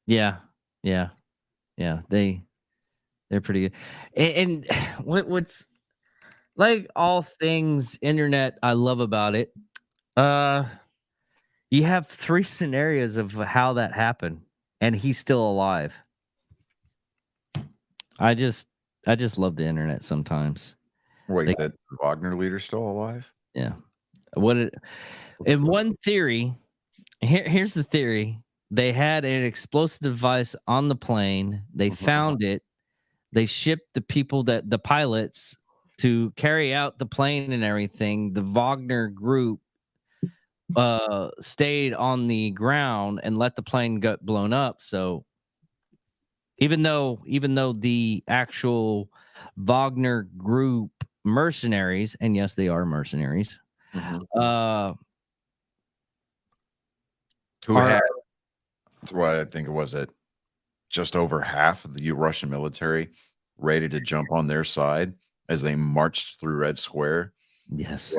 Yeah. They're pretty good. And what's like all things internet I love about it. You have 3 scenarios of how that happened, and he's still alive. I just love the internet sometimes. Wait, that Wagner leader's still alive? Yeah. In one theory, here's the theory. They had an explosive device on the plane. They found it. They shipped the pilots to carry out the plane and everything. The Wagner group stayed on the ground and let the plane get blown up. So even though the actual Wagner group mercenaries, and yes, they are mercenaries, who had what I think it was at just over half of the Russian military ready to jump on their side as they marched through Red Square. yes,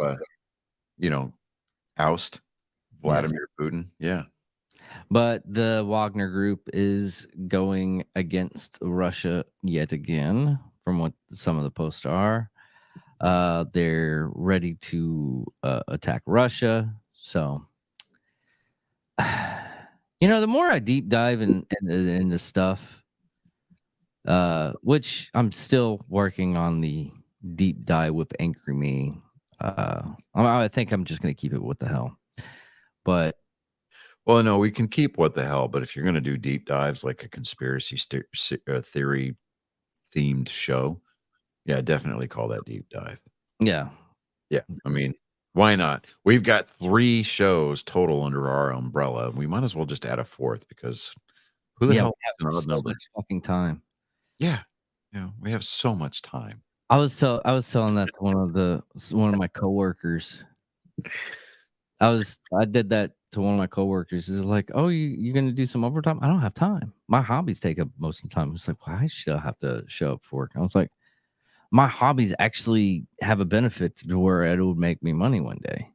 oust Vladimir Putin. Yeah. But the Wagner group is going against Russia yet again, from what some of the posts are. They're ready to attack Russia. So, the more I deep dive into stuff, which I'm still working on the deep dive with Angry Me. I think I'm just going to keep it what the hell. But well, no, we can keep what the hell. But if you're going to do deep dives like a conspiracy theory themed show, yeah, definitely call that deep dive. Yeah. I mean, why not? We've got 3 shows total under our umbrella. We might as well just add a 4th because who the hell has so much fucking time. Yeah, we have so much time. I was telling that to one of my coworkers. I did that to one of my coworkers. He's like, "Oh, you're gonna do some overtime?" I don't have time. My hobbies take up most of the time. It's like, why should I have to show up for work? I was like, my hobbies actually have a benefit to where it would make me money one day.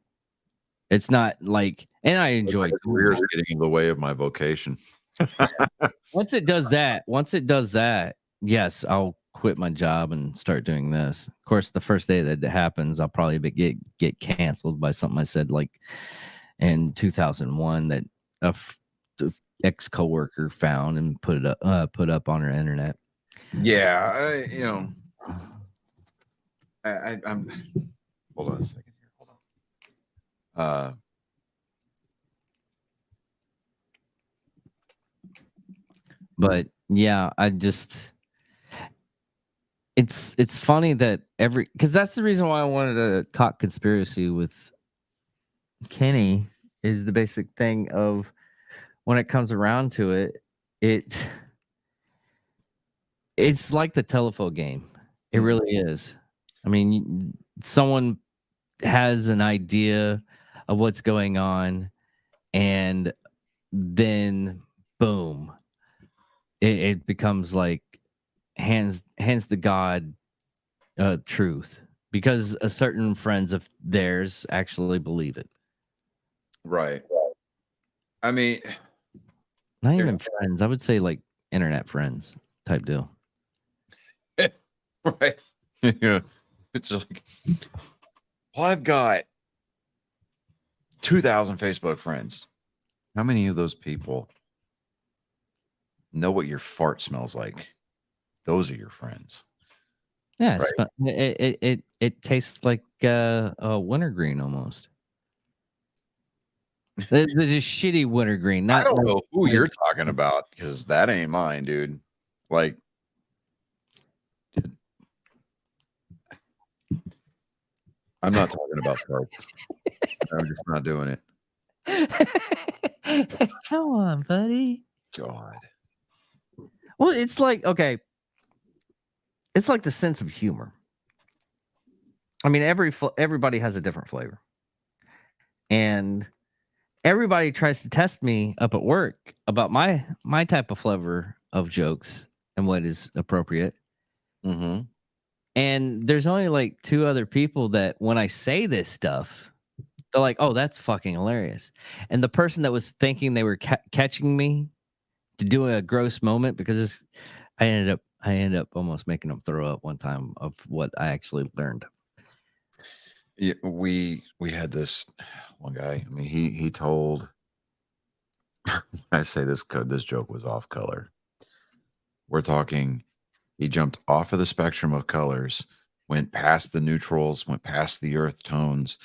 It's not like, and I enjoy my career is getting in the way of my vocation. Once it does that, yes, I'll quit my job and start doing this. Of course, the first day that it happens, I'll probably get canceled by something I said like in 2001 that a ex coworker found and put up on her internet. Yeah, I'm. Hold on a second here. Hold on. But yeah, it's funny that because that's the reason why I wanted to talk conspiracy with Kenny, is the basic thing of when it comes around to it's like the telephone game. It really is. I mean, someone has an idea of what's going on, and then boom, it becomes like hands to God truth, because a certain friends of theirs actually believe it. Right. I mean, Not even friends. I would say like internet friends type deal. Right. Yeah. It's like, well, I've got 2,000 Facebook friends. How many of those people know what your fart smells like? Those are your friends. Yeah, Right. it tastes like wintergreen almost. The just shitty wintergreen, I not don't like, know who you're talking about because that ain't mine, dude. Like, I'm not talking about farts. I'm just not doing it. Come on, buddy. God. Well, it's like, okay, it's like the sense of humor. I mean, everybody has a different flavor, and everybody tries to test me up at work about my type of flavor of jokes and what is appropriate. Mm-hmm. And there's only like 2 other people that when I say this stuff, they're like, "Oh, that's fucking hilarious." And the person that was thinking they were catching me to do a gross moment because I ended up almost making them throw up one time of what I actually learned. Yeah, we had this one guy. I mean, he told. I say this joke was off color. We're talking. He jumped off of the spectrum of colors, went past the neutrals, went past the earth tones.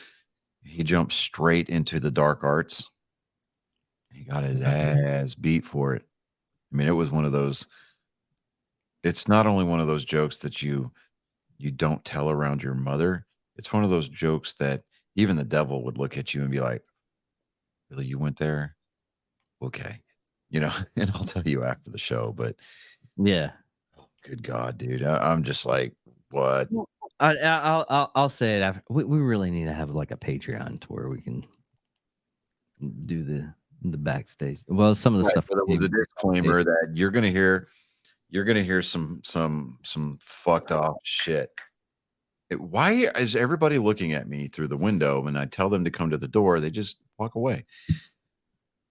He jumped straight into the dark arts. He got his ass beat for it. I mean, it was one of those. It's not only one of those jokes that you don't tell around your mother. It's one of those jokes that even the devil would look at you and be like, "Really, you went there? Okay." You know, and I'll tell you after the show, but Yeah. good God, dude. I'm just like, what? Well, I'll say it after. We really need to have like a Patreon to where we can do the backstage. Well, some of the Right, stuff with a disclaimer that you're gonna hear some fucked off shit. Why is everybody looking at me through the window when I tell them to come to the door? They just walk away.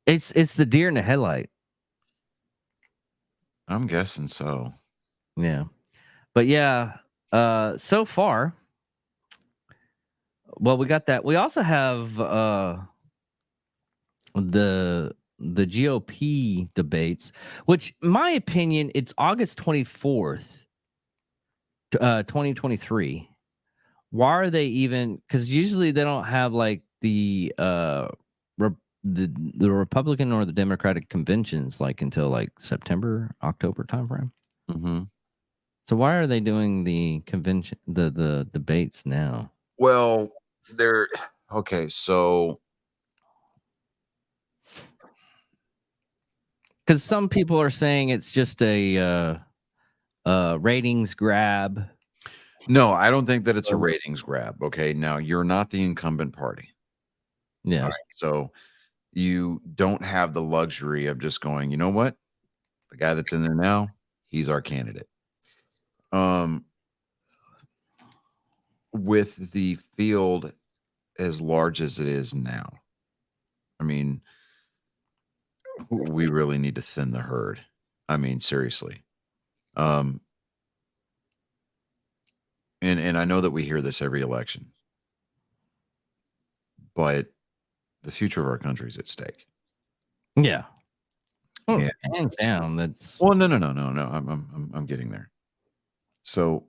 It's the deer in the headlight. I'm guessing so. Yeah. But yeah, so far, well, we got that. We also have the GOP debates, which, in my opinion, it's August 24th, 2023. Why are they even? Because usually they don't have like the the Republican or the Democratic conventions like until like September, October timeframe. Mm-hmm. So why are they doing the convention, the debates now? Well, they're okay. So Because some people are saying it's just a ratings grab. no, I don't think that it's a ratings grab. Okay, now you're not the incumbent party. Yeah. All right, so you don't have the luxury of just going, you know what? The guy that's in there now, he's our candidate. With the field as large as it is now, I mean, we really need to thin the herd. I mean, seriously. And I know that we hear this every election, but the future of our country is at stake. Yeah. Oh, And hands down. That's well, no. I'm getting there. So,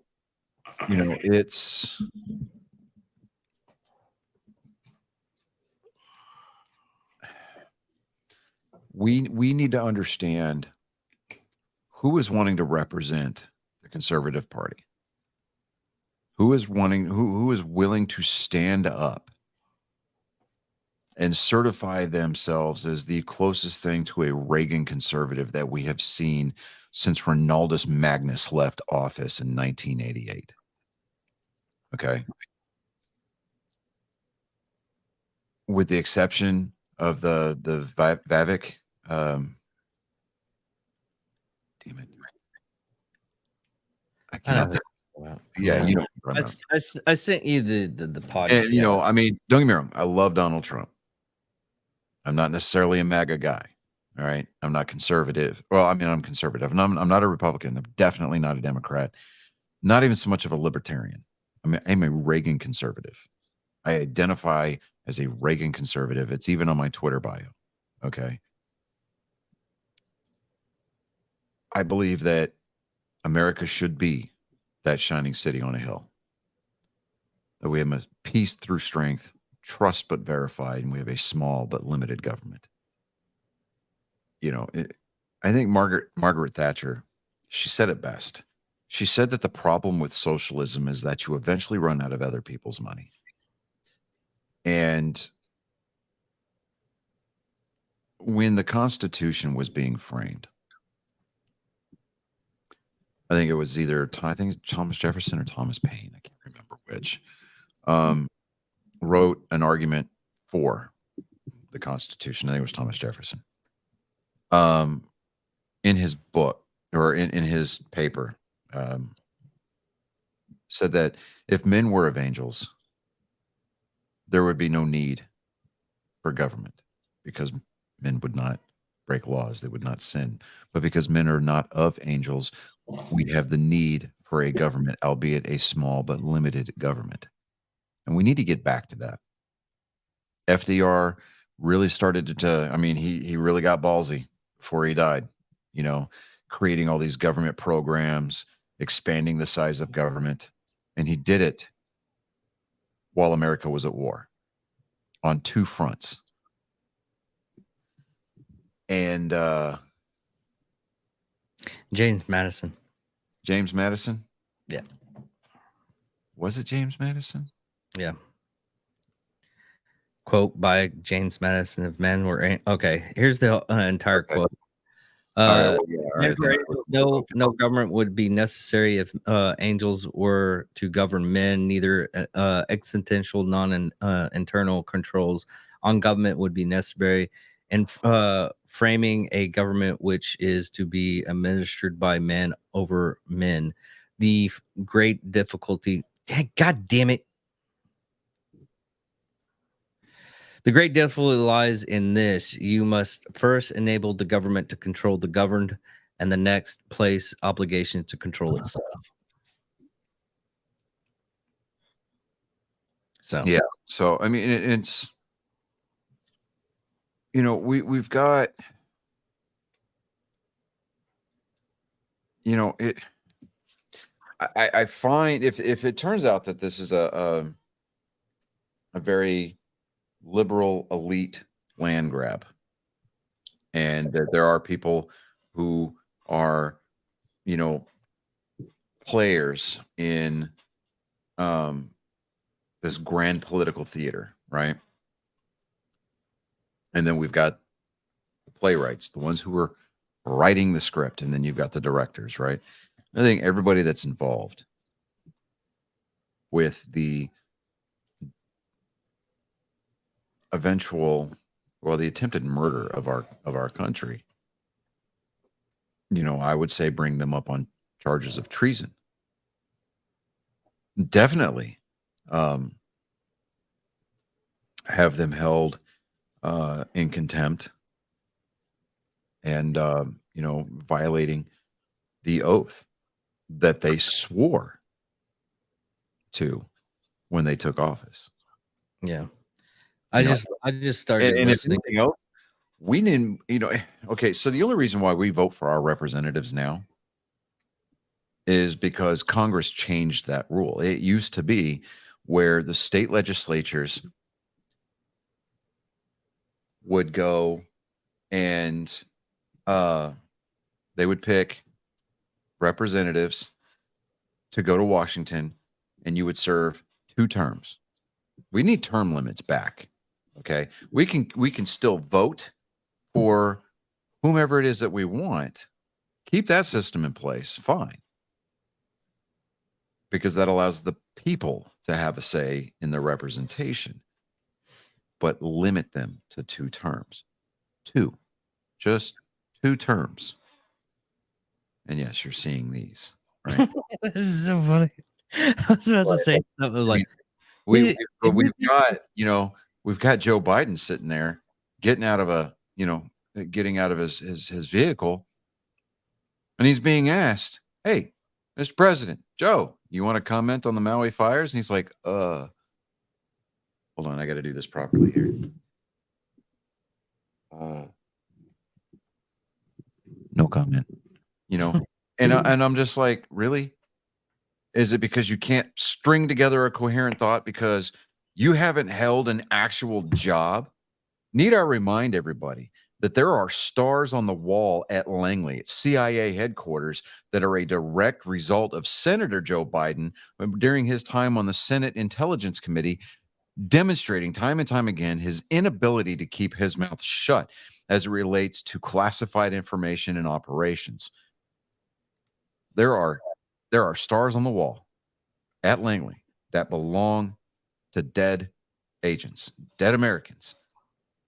you know, it's we need to understand who is wanting to represent the conservative party. Who is who is willing to stand up and certify themselves as the closest thing to a Reagan conservative that we have seen since Ronaldus Magnus left office in 1988. Okay. With the exception of the Vivek, damn it. I I cannot know. think. Wow. Yeah, you know what I'm talking about. I sent you the podcast. And you know, I mean, don't get me wrong, I love Donald Trump. I'm not necessarily a MAGA guy. All right. I'm not conservative. Well, I mean, I'm conservative. And I'm not a Republican. I'm definitely not a Democrat. not even so much of a libertarian. I mean, I'm a Reagan conservative. I identify as a Reagan conservative. It's even on my Twitter bio. Okay. I believe that America should be that shining city on a hill. That we have a peace through strength, trust but verified, and we have a small but limited government. You know, I think Margaret Thatcher, she said it best. She said that the problem with socialism is that you eventually run out of other people's money. And when the Constitution was being framed, I think it was either Thomas Jefferson or Thomas Paine, I can't remember which, wrote an argument for the Constitution. I think it was Thomas Jefferson. In his book or in his paper, said that if men were of angels, there would be no need for government because men would not break laws, they would not sin. But because men are not of angels, we have the need for a government, albeit a small but limited government. And we need to get back to that. FDR really started to, I mean, he really got ballsy before he died, you know, creating all these government programs, expanding the size of government. And he did it while America was at war on two fronts. And James Madison. James Madison? Yeah. Was it James Madison? Yeah. Quote by James Madison: "If men were okay." Here's the entire quote. All No government would be necessary if angels were to govern men. Neither existential, internal controls on government would be necessary. And framing a government which is to be administered by men over men, the great difficulty. God damn it! The great difficulty lies in this: you must first enable the government to control the governed, and the next place obligation to control itself. So yeah. So I mean, it's, you know, we've got, you know, it. I find if it turns out that this is a very liberal elite land grab, and that there are people who are, you know, players in this grand political theater, right? And then we've got the playwrights, the ones who are writing the script, and then you've got the directors, right? I think everybody that's involved with the the attempted murder of our country, you know, I would say bring them up on charges of treason. Definitely have them held in contempt and you know, violating the oath that they swore to when they took office. yeah, I just started And if listening. anything else, we didn't, you know, okay, so the only reason why we vote for our representatives now is because Congress changed that rule. It used to be where the state legislatures would go and they would pick representatives to go to Washington, and you would serve 2 terms. We need term limits back. Okay. We can still vote for whomever it is that we want. Keep that system in place. Fine. Because that allows the people to have a say in the representation, but limit them to 2 terms. 2. Just 2 terms. And yes, you're seeing these, right? This is so funny. I was about to say something like, we've got, you know, we've got Joe Biden sitting there getting out of his vehicle, and he's being asked, "Hey, Mr. President, Joe, you want to comment on the Maui fires? And he's like, hold on, I got to do this properly here. No comment. You know, and I'm just like, really? Is it because you can't string together a coherent thought because you haven't held an actual job? Need I remind everybody that there are stars on the wall at Langley, at CIA headquarters, that are a direct result of Senator Joe Biden during his time on the Senate Intelligence Committee, demonstrating time and time again his inability to keep his mouth shut as it relates to classified information and operations. There are stars on the wall at Langley that belong to dead agents, dead Americans,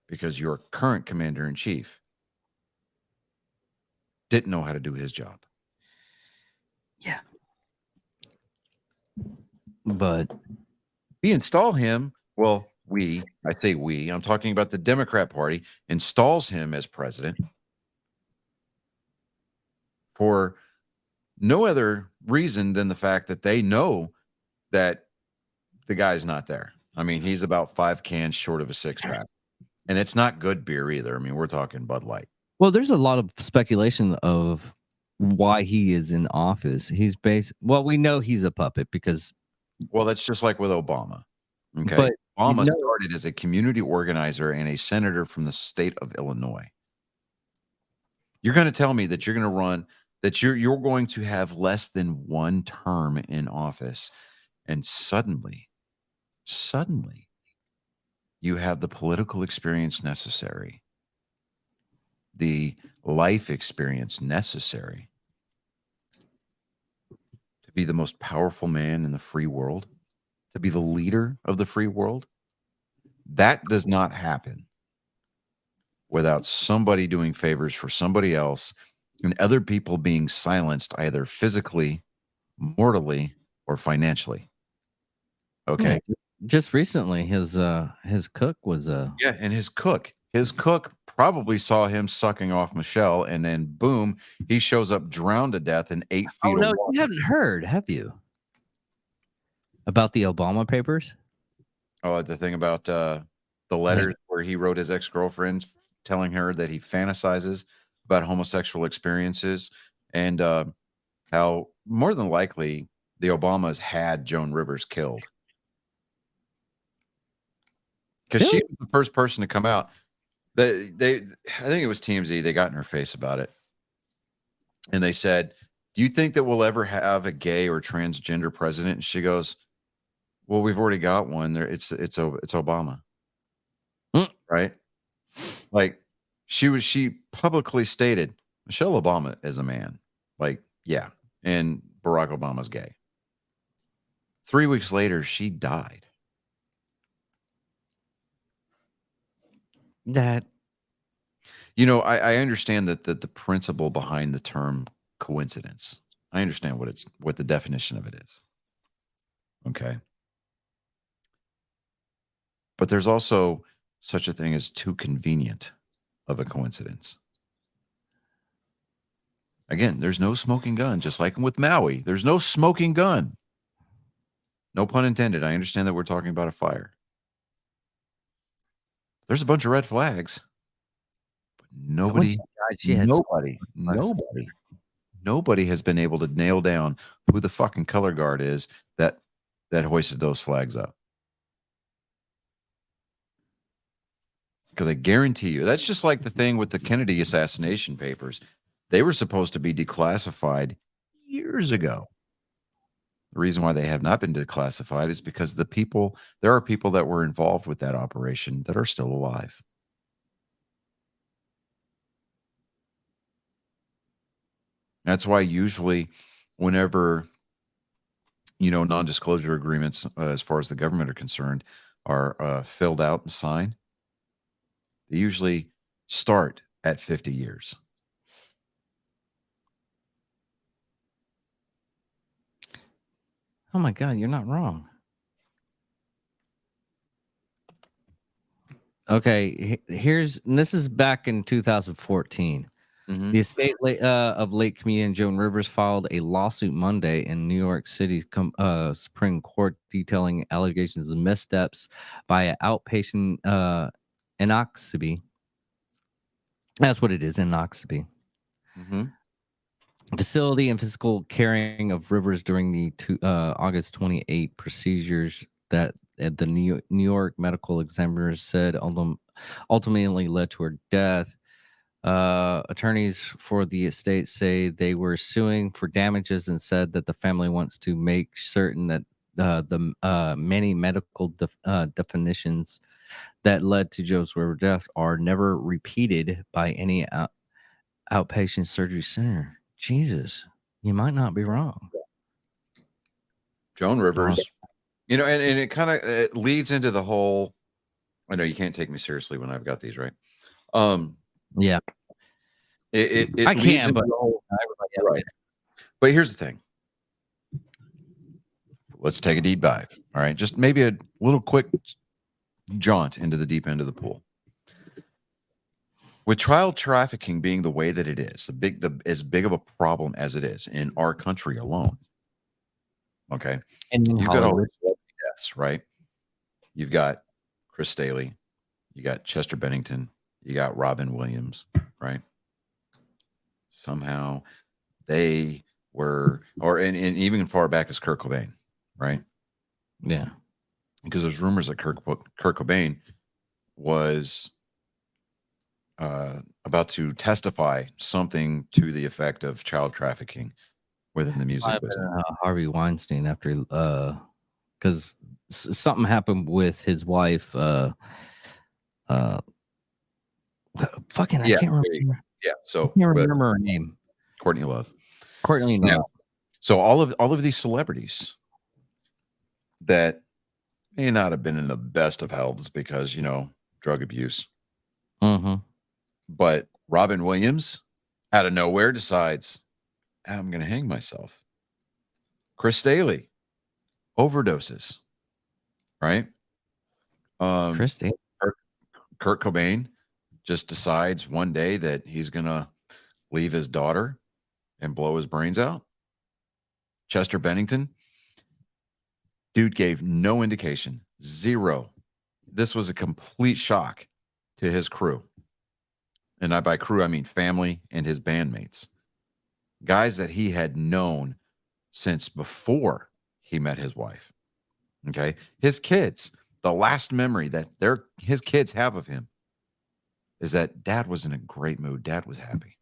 because your current commander in chief didn't know how to do his job. Yeah. But We install him. Well, I say we, I'm talking about the Democrat Party, installs him as president for no other reason than the fact that they know that the guy's not there. I mean, he's about 5 cans short of a 6-pack. And it's not good beer either. I mean, we're talking Bud Light. well, there's a lot of speculation of why he is in office. Well, we know he's a puppet because Well, that's just like with Obama. Okay. But Obama started as a community organizer and a senator from the state of Illinois. You're going to tell me that you're going to run, that you're going to have less than one term in office, and suddenly you have the political experience necessary, the life experience necessary to be the most powerful man in the free world, to be the leader of the free world. That does not happen without somebody doing favors for somebody else and other people being silenced either physically, mortally, or financially. Okay. Yeah, just recently his cook was Yeah, and his cook probably saw him sucking off Michelle, and then boom, he shows up drowned to death in 8 feet Oh no, of water. you haven't heard, have you? About the Obama papers? Oh, the thing about the letters where he wrote his ex-girlfriend telling her that he fantasizes about homosexual experiences, and how more than likely the Obamas had Joan Rivers killed. Because she was the first person to come out. I think it was TMZ. They got in her face about it, and they said, "Do you think that we'll ever have a gay or transgender president?" And she goes, "Well, we've already got one. There, it's Obama, right?" Like she publicly stated Michelle Obama is a man. Like, yeah, and Barack Obama's gay. 3 weeks later, she died. That I understand that the principle behind the term coincidence. I understand what the definition of it is. Okay. But there's also such a thing as too convenient of a coincidence. Again, there's no smoking gun, just like with Maui. There's no smoking gun. No pun intended. I understand that we're talking about a fire. There's a bunch of red flags. But nobody has been able to nail down who the fucking color guard is that hoisted those flags up. Because I guarantee you, that's just like the thing with the Kennedy assassination papers. They were supposed to be declassified years ago. The reason why they have not been declassified is because there are people that were involved with that operation that are still alive. That's why usually whenever, non-disclosure agreements, as far as the government are concerned, are filled out and signed, they usually start at 50 years. Oh my God, you're not wrong. Okay, this is back in 2014. Mhm. The estate of late comedian Joan Rivers filed a lawsuit Monday in New York City Supreme Court detailing allegations of missteps by an outpatient Inoxaby. That's what it is, Inoxaby. Mhm. Facility and physical caring of Rivers during the August 28 procedures that the New York medical examiners said ultimately led to her death. Attorneys for the estate say they were suing for damages and said that the family wants to make certain that the many medical definitions that led to Joe's River death are never repeated by any outpatient surgery center. Jesus, you might not be wrong. Joan Rivers, and it kind of it leads into the whole. I know you can't take me seriously when I've got these right. Yeah, It I leads can, into but the whole everybody else right. But here's the thing. Let's take a deep dive. All right, just maybe a little quick jaunt into the deep end of the pool. With child trafficking being the way that it is, as big of a problem as it is in our country alone. Okay, and in you've got all Hollywood. these celebrity deaths, right? You've got Chris Staley, you got Chester Bennington, you got Robin Williams, right? Somehow they were, and even far back as Kurt Cobain, right? Yeah. Because there's rumors that Kurt Cobain was about to testify something to the effect of child trafficking within the music business. Harvey Weinstein after because something happened with his wife. Fucking, I can't remember. Yeah, so I can't remember her name. Courtney Love. Courtney Love. Now, so all of these celebrities that may not have been in the best of healths because drug abuse, Mm-hmm. but Robin Williams out of nowhere decides I'm going to hang myself. Chris Staley overdoses, right? Christy. Kurt Cobain just decides one day that he's going to leave his daughter and blow his brains out. Chester Bennington, dude gave no indication, zero. This was a complete shock to his crew. And by crew, I mean family and his bandmates. Guys that he had known since before he met his wife. Okay. His kids, the last memory that his kids have of him is that dad was in a great mood. Dad was happy.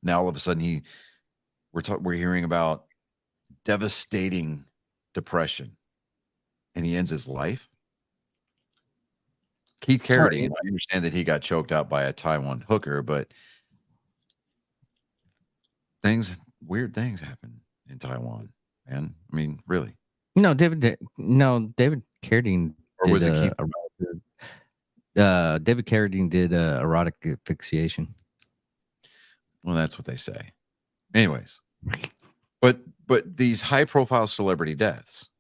Now all of a sudden we're hearing about devastating depression, and he ends his life. Keith Carradine, I understand that he got choked out by a Taiwan hooker, but weird things happen in Taiwan, man. I mean, really. No, David Carradine Or was it Keith? David Carradine did erotic asphyxiation. Well, that's what they say. Anyways, but these high-profile celebrity deaths,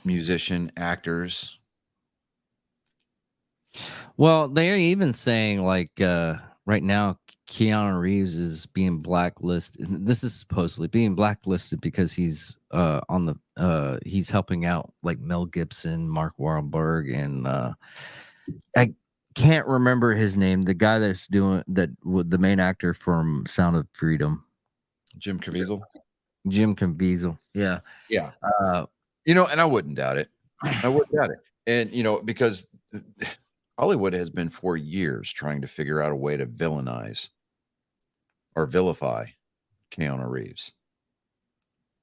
musician, actors. Well, they're even saying like right now Keanu Reeves is being blacklisted. This is supposedly being blacklisted because he's on the he's helping out like Mel Gibson, Mark Wahlberg, and I can't remember his name. The guy that's doing that, the main actor from Sound of Freedom, Jim Caviezel. Jim Caviezel. Yeah, yeah. And I wouldn't doubt it. I wouldn't doubt it. And because Hollywood has been for years trying to figure out a way to villainize or vilify Keanu Reeves.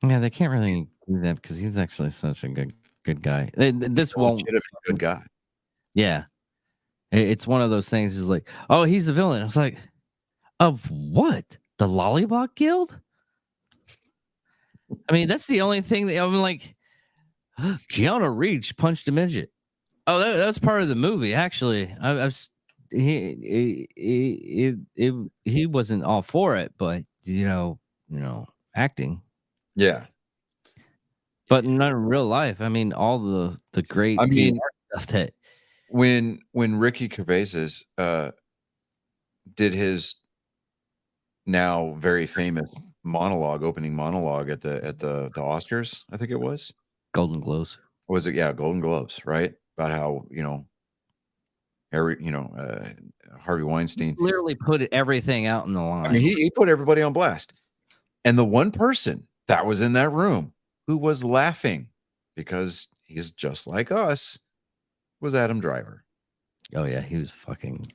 Yeah, they can't really do that because he's actually such a good guy. This won't be a good guy. Yeah, it's one of those things. Is like, oh, he's the villain. I was like, of what? The Lollipop Guild? I mean, that's the only thing that I'm like. Keanu Reeves punched a midget. Oh, that's part of the movie. Actually, he wasn't all for it, but acting. Yeah, but not in real life. I mean, all the great stuff that when Ricky Gervais's did his now very famous opening monologue at the Oscars, I think it was. Golden Globes. Was it? Yeah, Golden Globes, right? About how Harvey Weinstein. Literally put everything out in the line. I mean, he put everybody on blast, and the one person that was in that room who was laughing because he's just like us was Adam Driver. Oh yeah, he was fucking.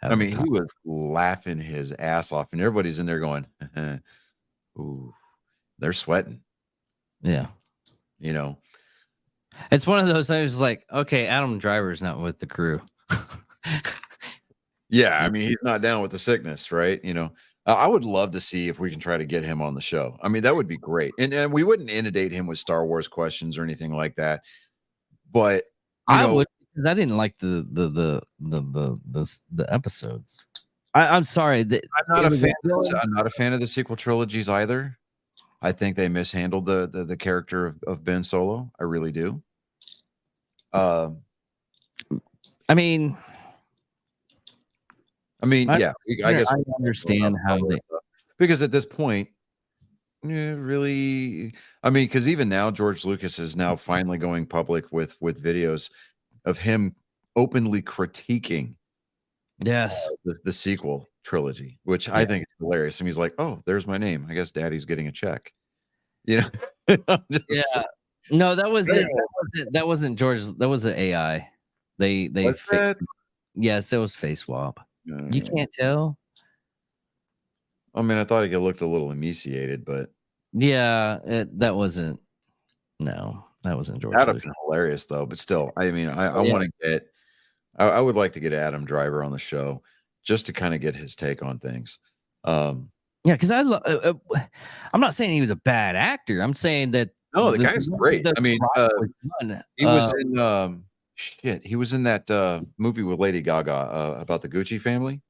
I mean, he was laughing his ass off, and everybody's in there going, "Ooh, they're sweating." Yeah, You know, it's one of those things. Like, okay, Adam Driver's not with the crew. yeah. I mean, he's not down with the sickness, right? I would love to see if we can try to get him on the show. I mean, that would be great, and we wouldn't inundate him with Star Wars questions or anything like that. But I would, because I didn't like the episodes. I'm sorry. I'm not a fan of the sequel trilogies either. I think they mishandled the character of Ben Solo. I really do. I mean, yeah. I guess I understand how they, because at this point, really, I mean, because even now George Lucas is now finally going public with videos of him openly critiquing yes, the sequel trilogy, which I think is hilarious. And he's like, "Oh, there's my name. I guess Daddy's getting a check." Yeah. No, that was it. That wasn't George. That was an AI. They yes, it was face swap. You can't tell. I mean, I thought he looked a little emaciated, but yeah, that wasn't. No, that wasn't George. That'd have been hilarious, though. But still, I mean, I want to get. I would like to get Adam Driver on the show just to kind of get his take on things. Yeah, because I'm not saying he was a bad actor. I'm saying that no, the guy's great. I mean, he was in he was in that movie with Lady Gaga about the Gucci family.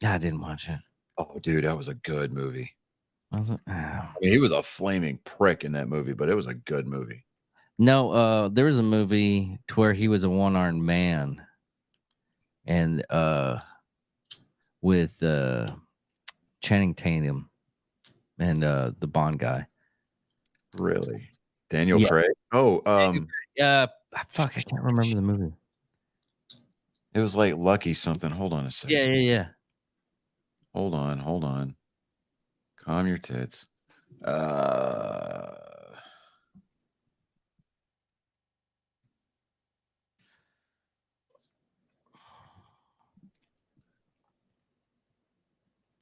I didn't watch it. Oh, dude, that was a good movie. Was it? I mean, he was a flaming prick in that movie, but it was a good movie. No, there was a movie to where he was a one-armed man, and with Channing Tatum and the Bond guy. Really, Daniel Craig? Oh, fuck, I can't remember the movie. It was like Lucky something. Hold on a second. Yeah. Hold on. Calm your tits.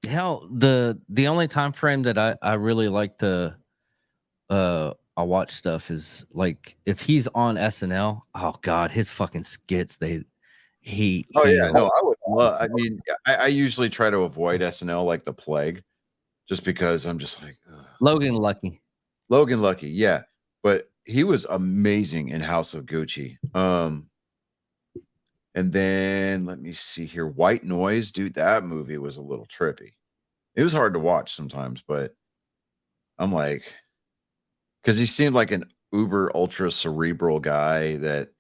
Hell, the only time frame that I really like to I watch stuff is like if he's on SNL. Oh God, his fucking skits. I would love. I mean, I usually try to avoid SNL like the plague, just because I'm just like Logan Lucky, yeah. But he was amazing in House of Gucci. And then let me see here, White Noise, dude. That movie was a little trippy. It was hard to watch sometimes, but I'm like, because he seemed like an uber ultra cerebral guy that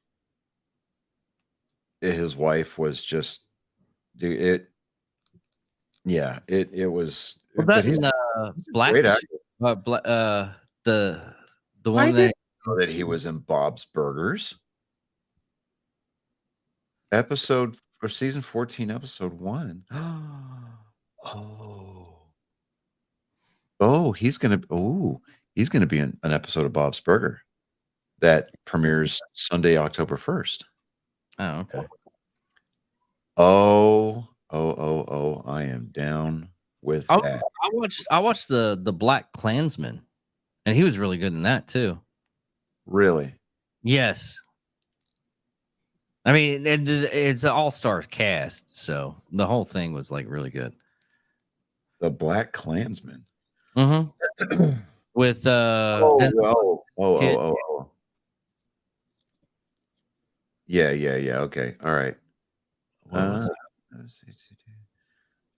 his wife was just, dude. It was. well, but he's Black. great actor. The one I didn't know that he was in Bob's Burgers. Season 14, episode 1. He's gonna be in an episode of Bob's Burger that premieres Sunday, October 1st. Oh, okay. I am down with that. I watched the Black Klansman, and he was really good in that too. Really? Yes. I mean, it's an all-star cast, so the whole thing was like really good. The Black Klansman. Mm-hmm. With Yeah. Okay, all right.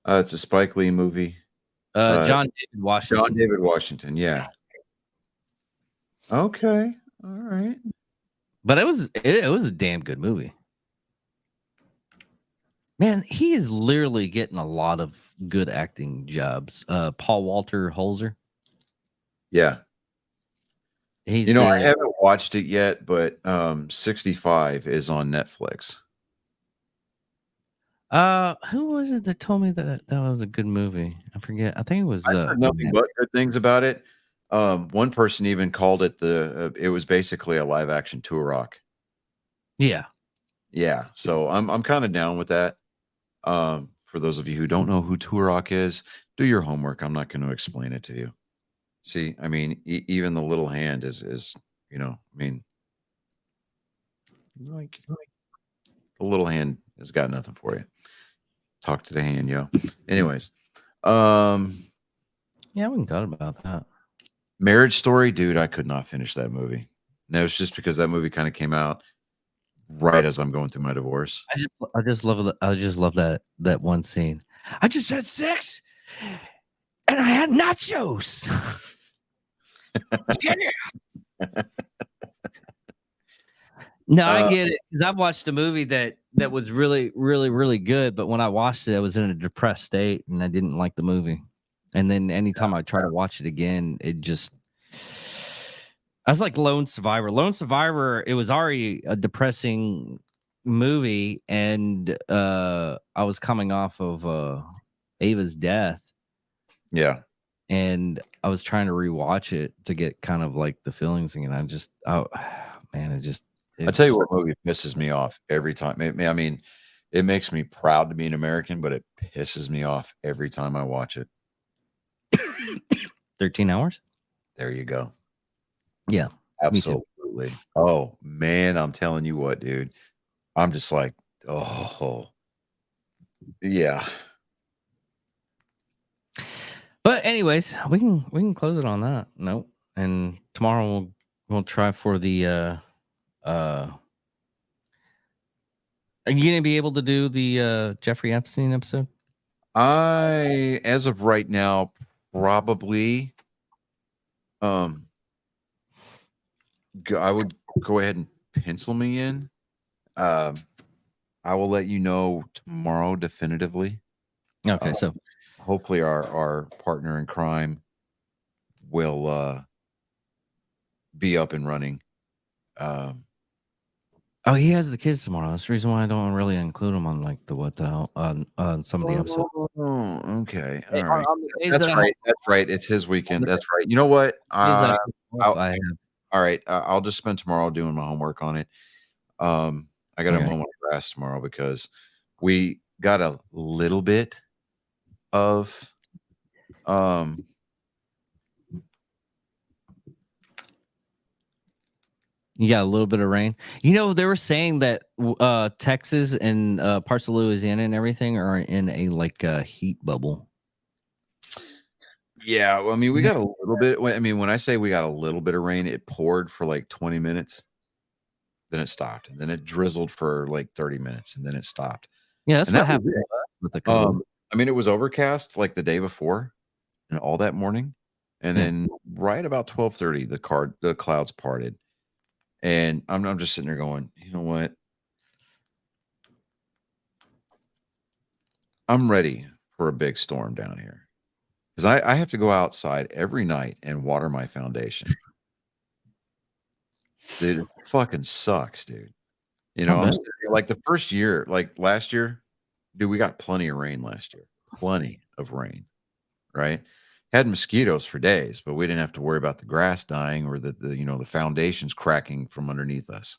It's a Spike Lee movie. John David Washington. Yeah. Okay. All right. But it was a damn good movie. Man, he is literally getting a lot of good acting jobs. Paul Walter Holzer. Yeah. He's I haven't watched it yet, but 65 is on Netflix. who was it that told me that was a good movie? I forget. I think it was I've heard nothing but good things about it. One person even called it it was basically a live action Turok. yeah. Yeah, so I'm kind of down with that. For those of you who don't know who Turok is, do your homework. I'm not going to explain it to you. See, I mean, even the little hand is I mean, like the little hand has got nothing for you. Talk to the hand, yo. Anyways, Yeah, we got about that. Marriage Story, dude, I could not finish that movie. No, it's just because that movie kind of came out right as I'm going through my divorce. I just love that one scene. I just had sex and I had nachos. Yeah. No, I get it because I've watched a movie that was really, really, really good, but when I watched it, I was in a depressed state and I didn't like the movie. And then anytime I try to watch it again, it just I was like Lone Survivor. Lone Survivor, it was already a depressing movie, and I was coming off of Ava's death, Yeah. and I was trying to rewatch it to get kind of like the feelings again. Man, I tell you what movie pisses me off every time. I mean, it makes me proud to be an American, but it pisses me off every time I watch it. 13 Hours? There you go. Yeah. Absolutely. Oh, man, I'm telling you what, dude. I'm just like, oh, yeah. But anyways, we can close it on that note. And tomorrow we'll try for the are you gonna be able to do the Jeffrey Epstein episode? As of right now, probably I would go ahead and pencil me in. I will let you know tomorrow definitively. Okay, so hopefully our partner in crime will be up and running. oh, he has the kids tomorrow. That's the reason why I don't really include him on like the what the hell on some of the episodes. Oh, okay. All Hey, right. on the days That's that I right. That's right. It's his weekend. That's right. You know what? I I'll, have all right. I'll just spend tomorrow doing my homework on it. I got a moment of rest tomorrow because we got a little bit of you got a little bit of rain. You know, they were saying that Texas and parts of Louisiana and everything are in a like heat bubble. yeah, well, I mean, we got a little bit. I mean, when I say we got a little bit of rain, it poured for like 20 minutes, then it stopped, and then it drizzled for like 30 minutes, and then it stopped. Yeah, that's And what that was happened it. with the cold. I mean, it was overcast like the day before and all that morning, and then right about 12:30, the clouds parted, and I'm just sitting there going, you know what? I'm ready for a big storm down here because I have to go outside every night and water my foundation. Dude, it fucking sucks, dude. I'm sitting here, like the first year, like last year, dude, we got plenty of rain last year. Plenty of rain, right? Had mosquitoes for days, but we didn't have to worry about the grass dying or the foundations cracking from underneath us.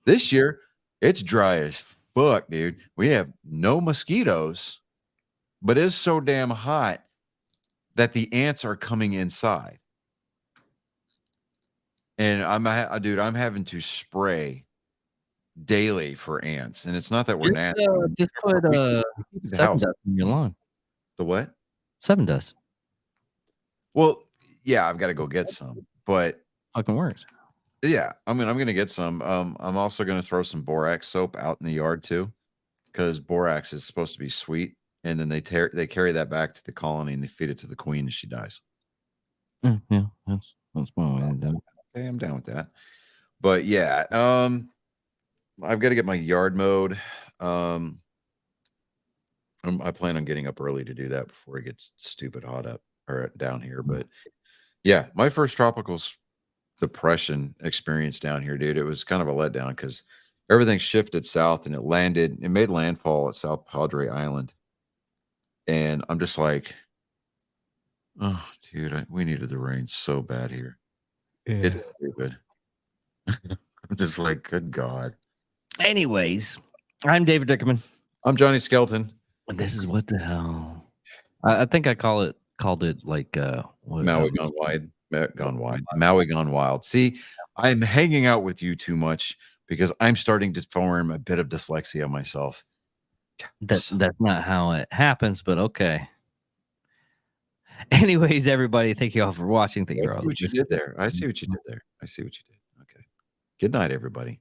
This year, it's dry as fuck, dude. We have no mosquitoes, but it's so damn hot that the ants are coming inside. And I'm having to spray daily for ants. And it's not that we're nasty. Just put the 7 house. dust in your lawn. The what? 7 dust. Well, yeah, I've got to go get some, but Fucking works. yeah, I'm gonna get some. I'm also gonna throw some borax soap out in the yard too, because borax is supposed to be sweet, and then they carry that back to the colony and they feed it to the queen and she dies. Yeah, that's one way to do it. Okay, I'm down with that. But yeah, I've got to get my yard mowed. I plan on getting up early to do that before it gets stupid hot up or down here. But yeah, my first tropical depression experience down here, dude, it was kind of a letdown because everything shifted south and it made landfall at South Padre Island. And I'm just like, oh, dude, we needed the rain so bad here. It's stupid. I'm just like, good God. Anyways, I'm David Dickerman. I'm Johnny Skelton. And this is what the hell. I think I called it like Maui gone wide. Gone wide. Maui gone wild. See, I'm hanging out with you too much because I'm starting to form a bit of dyslexia myself. That's not how it happens, but okay. Anyways, everybody, thank you all for watching. Thank you I all. see what you did there. I see what you did there. I see what you did. Okay. Good night, everybody.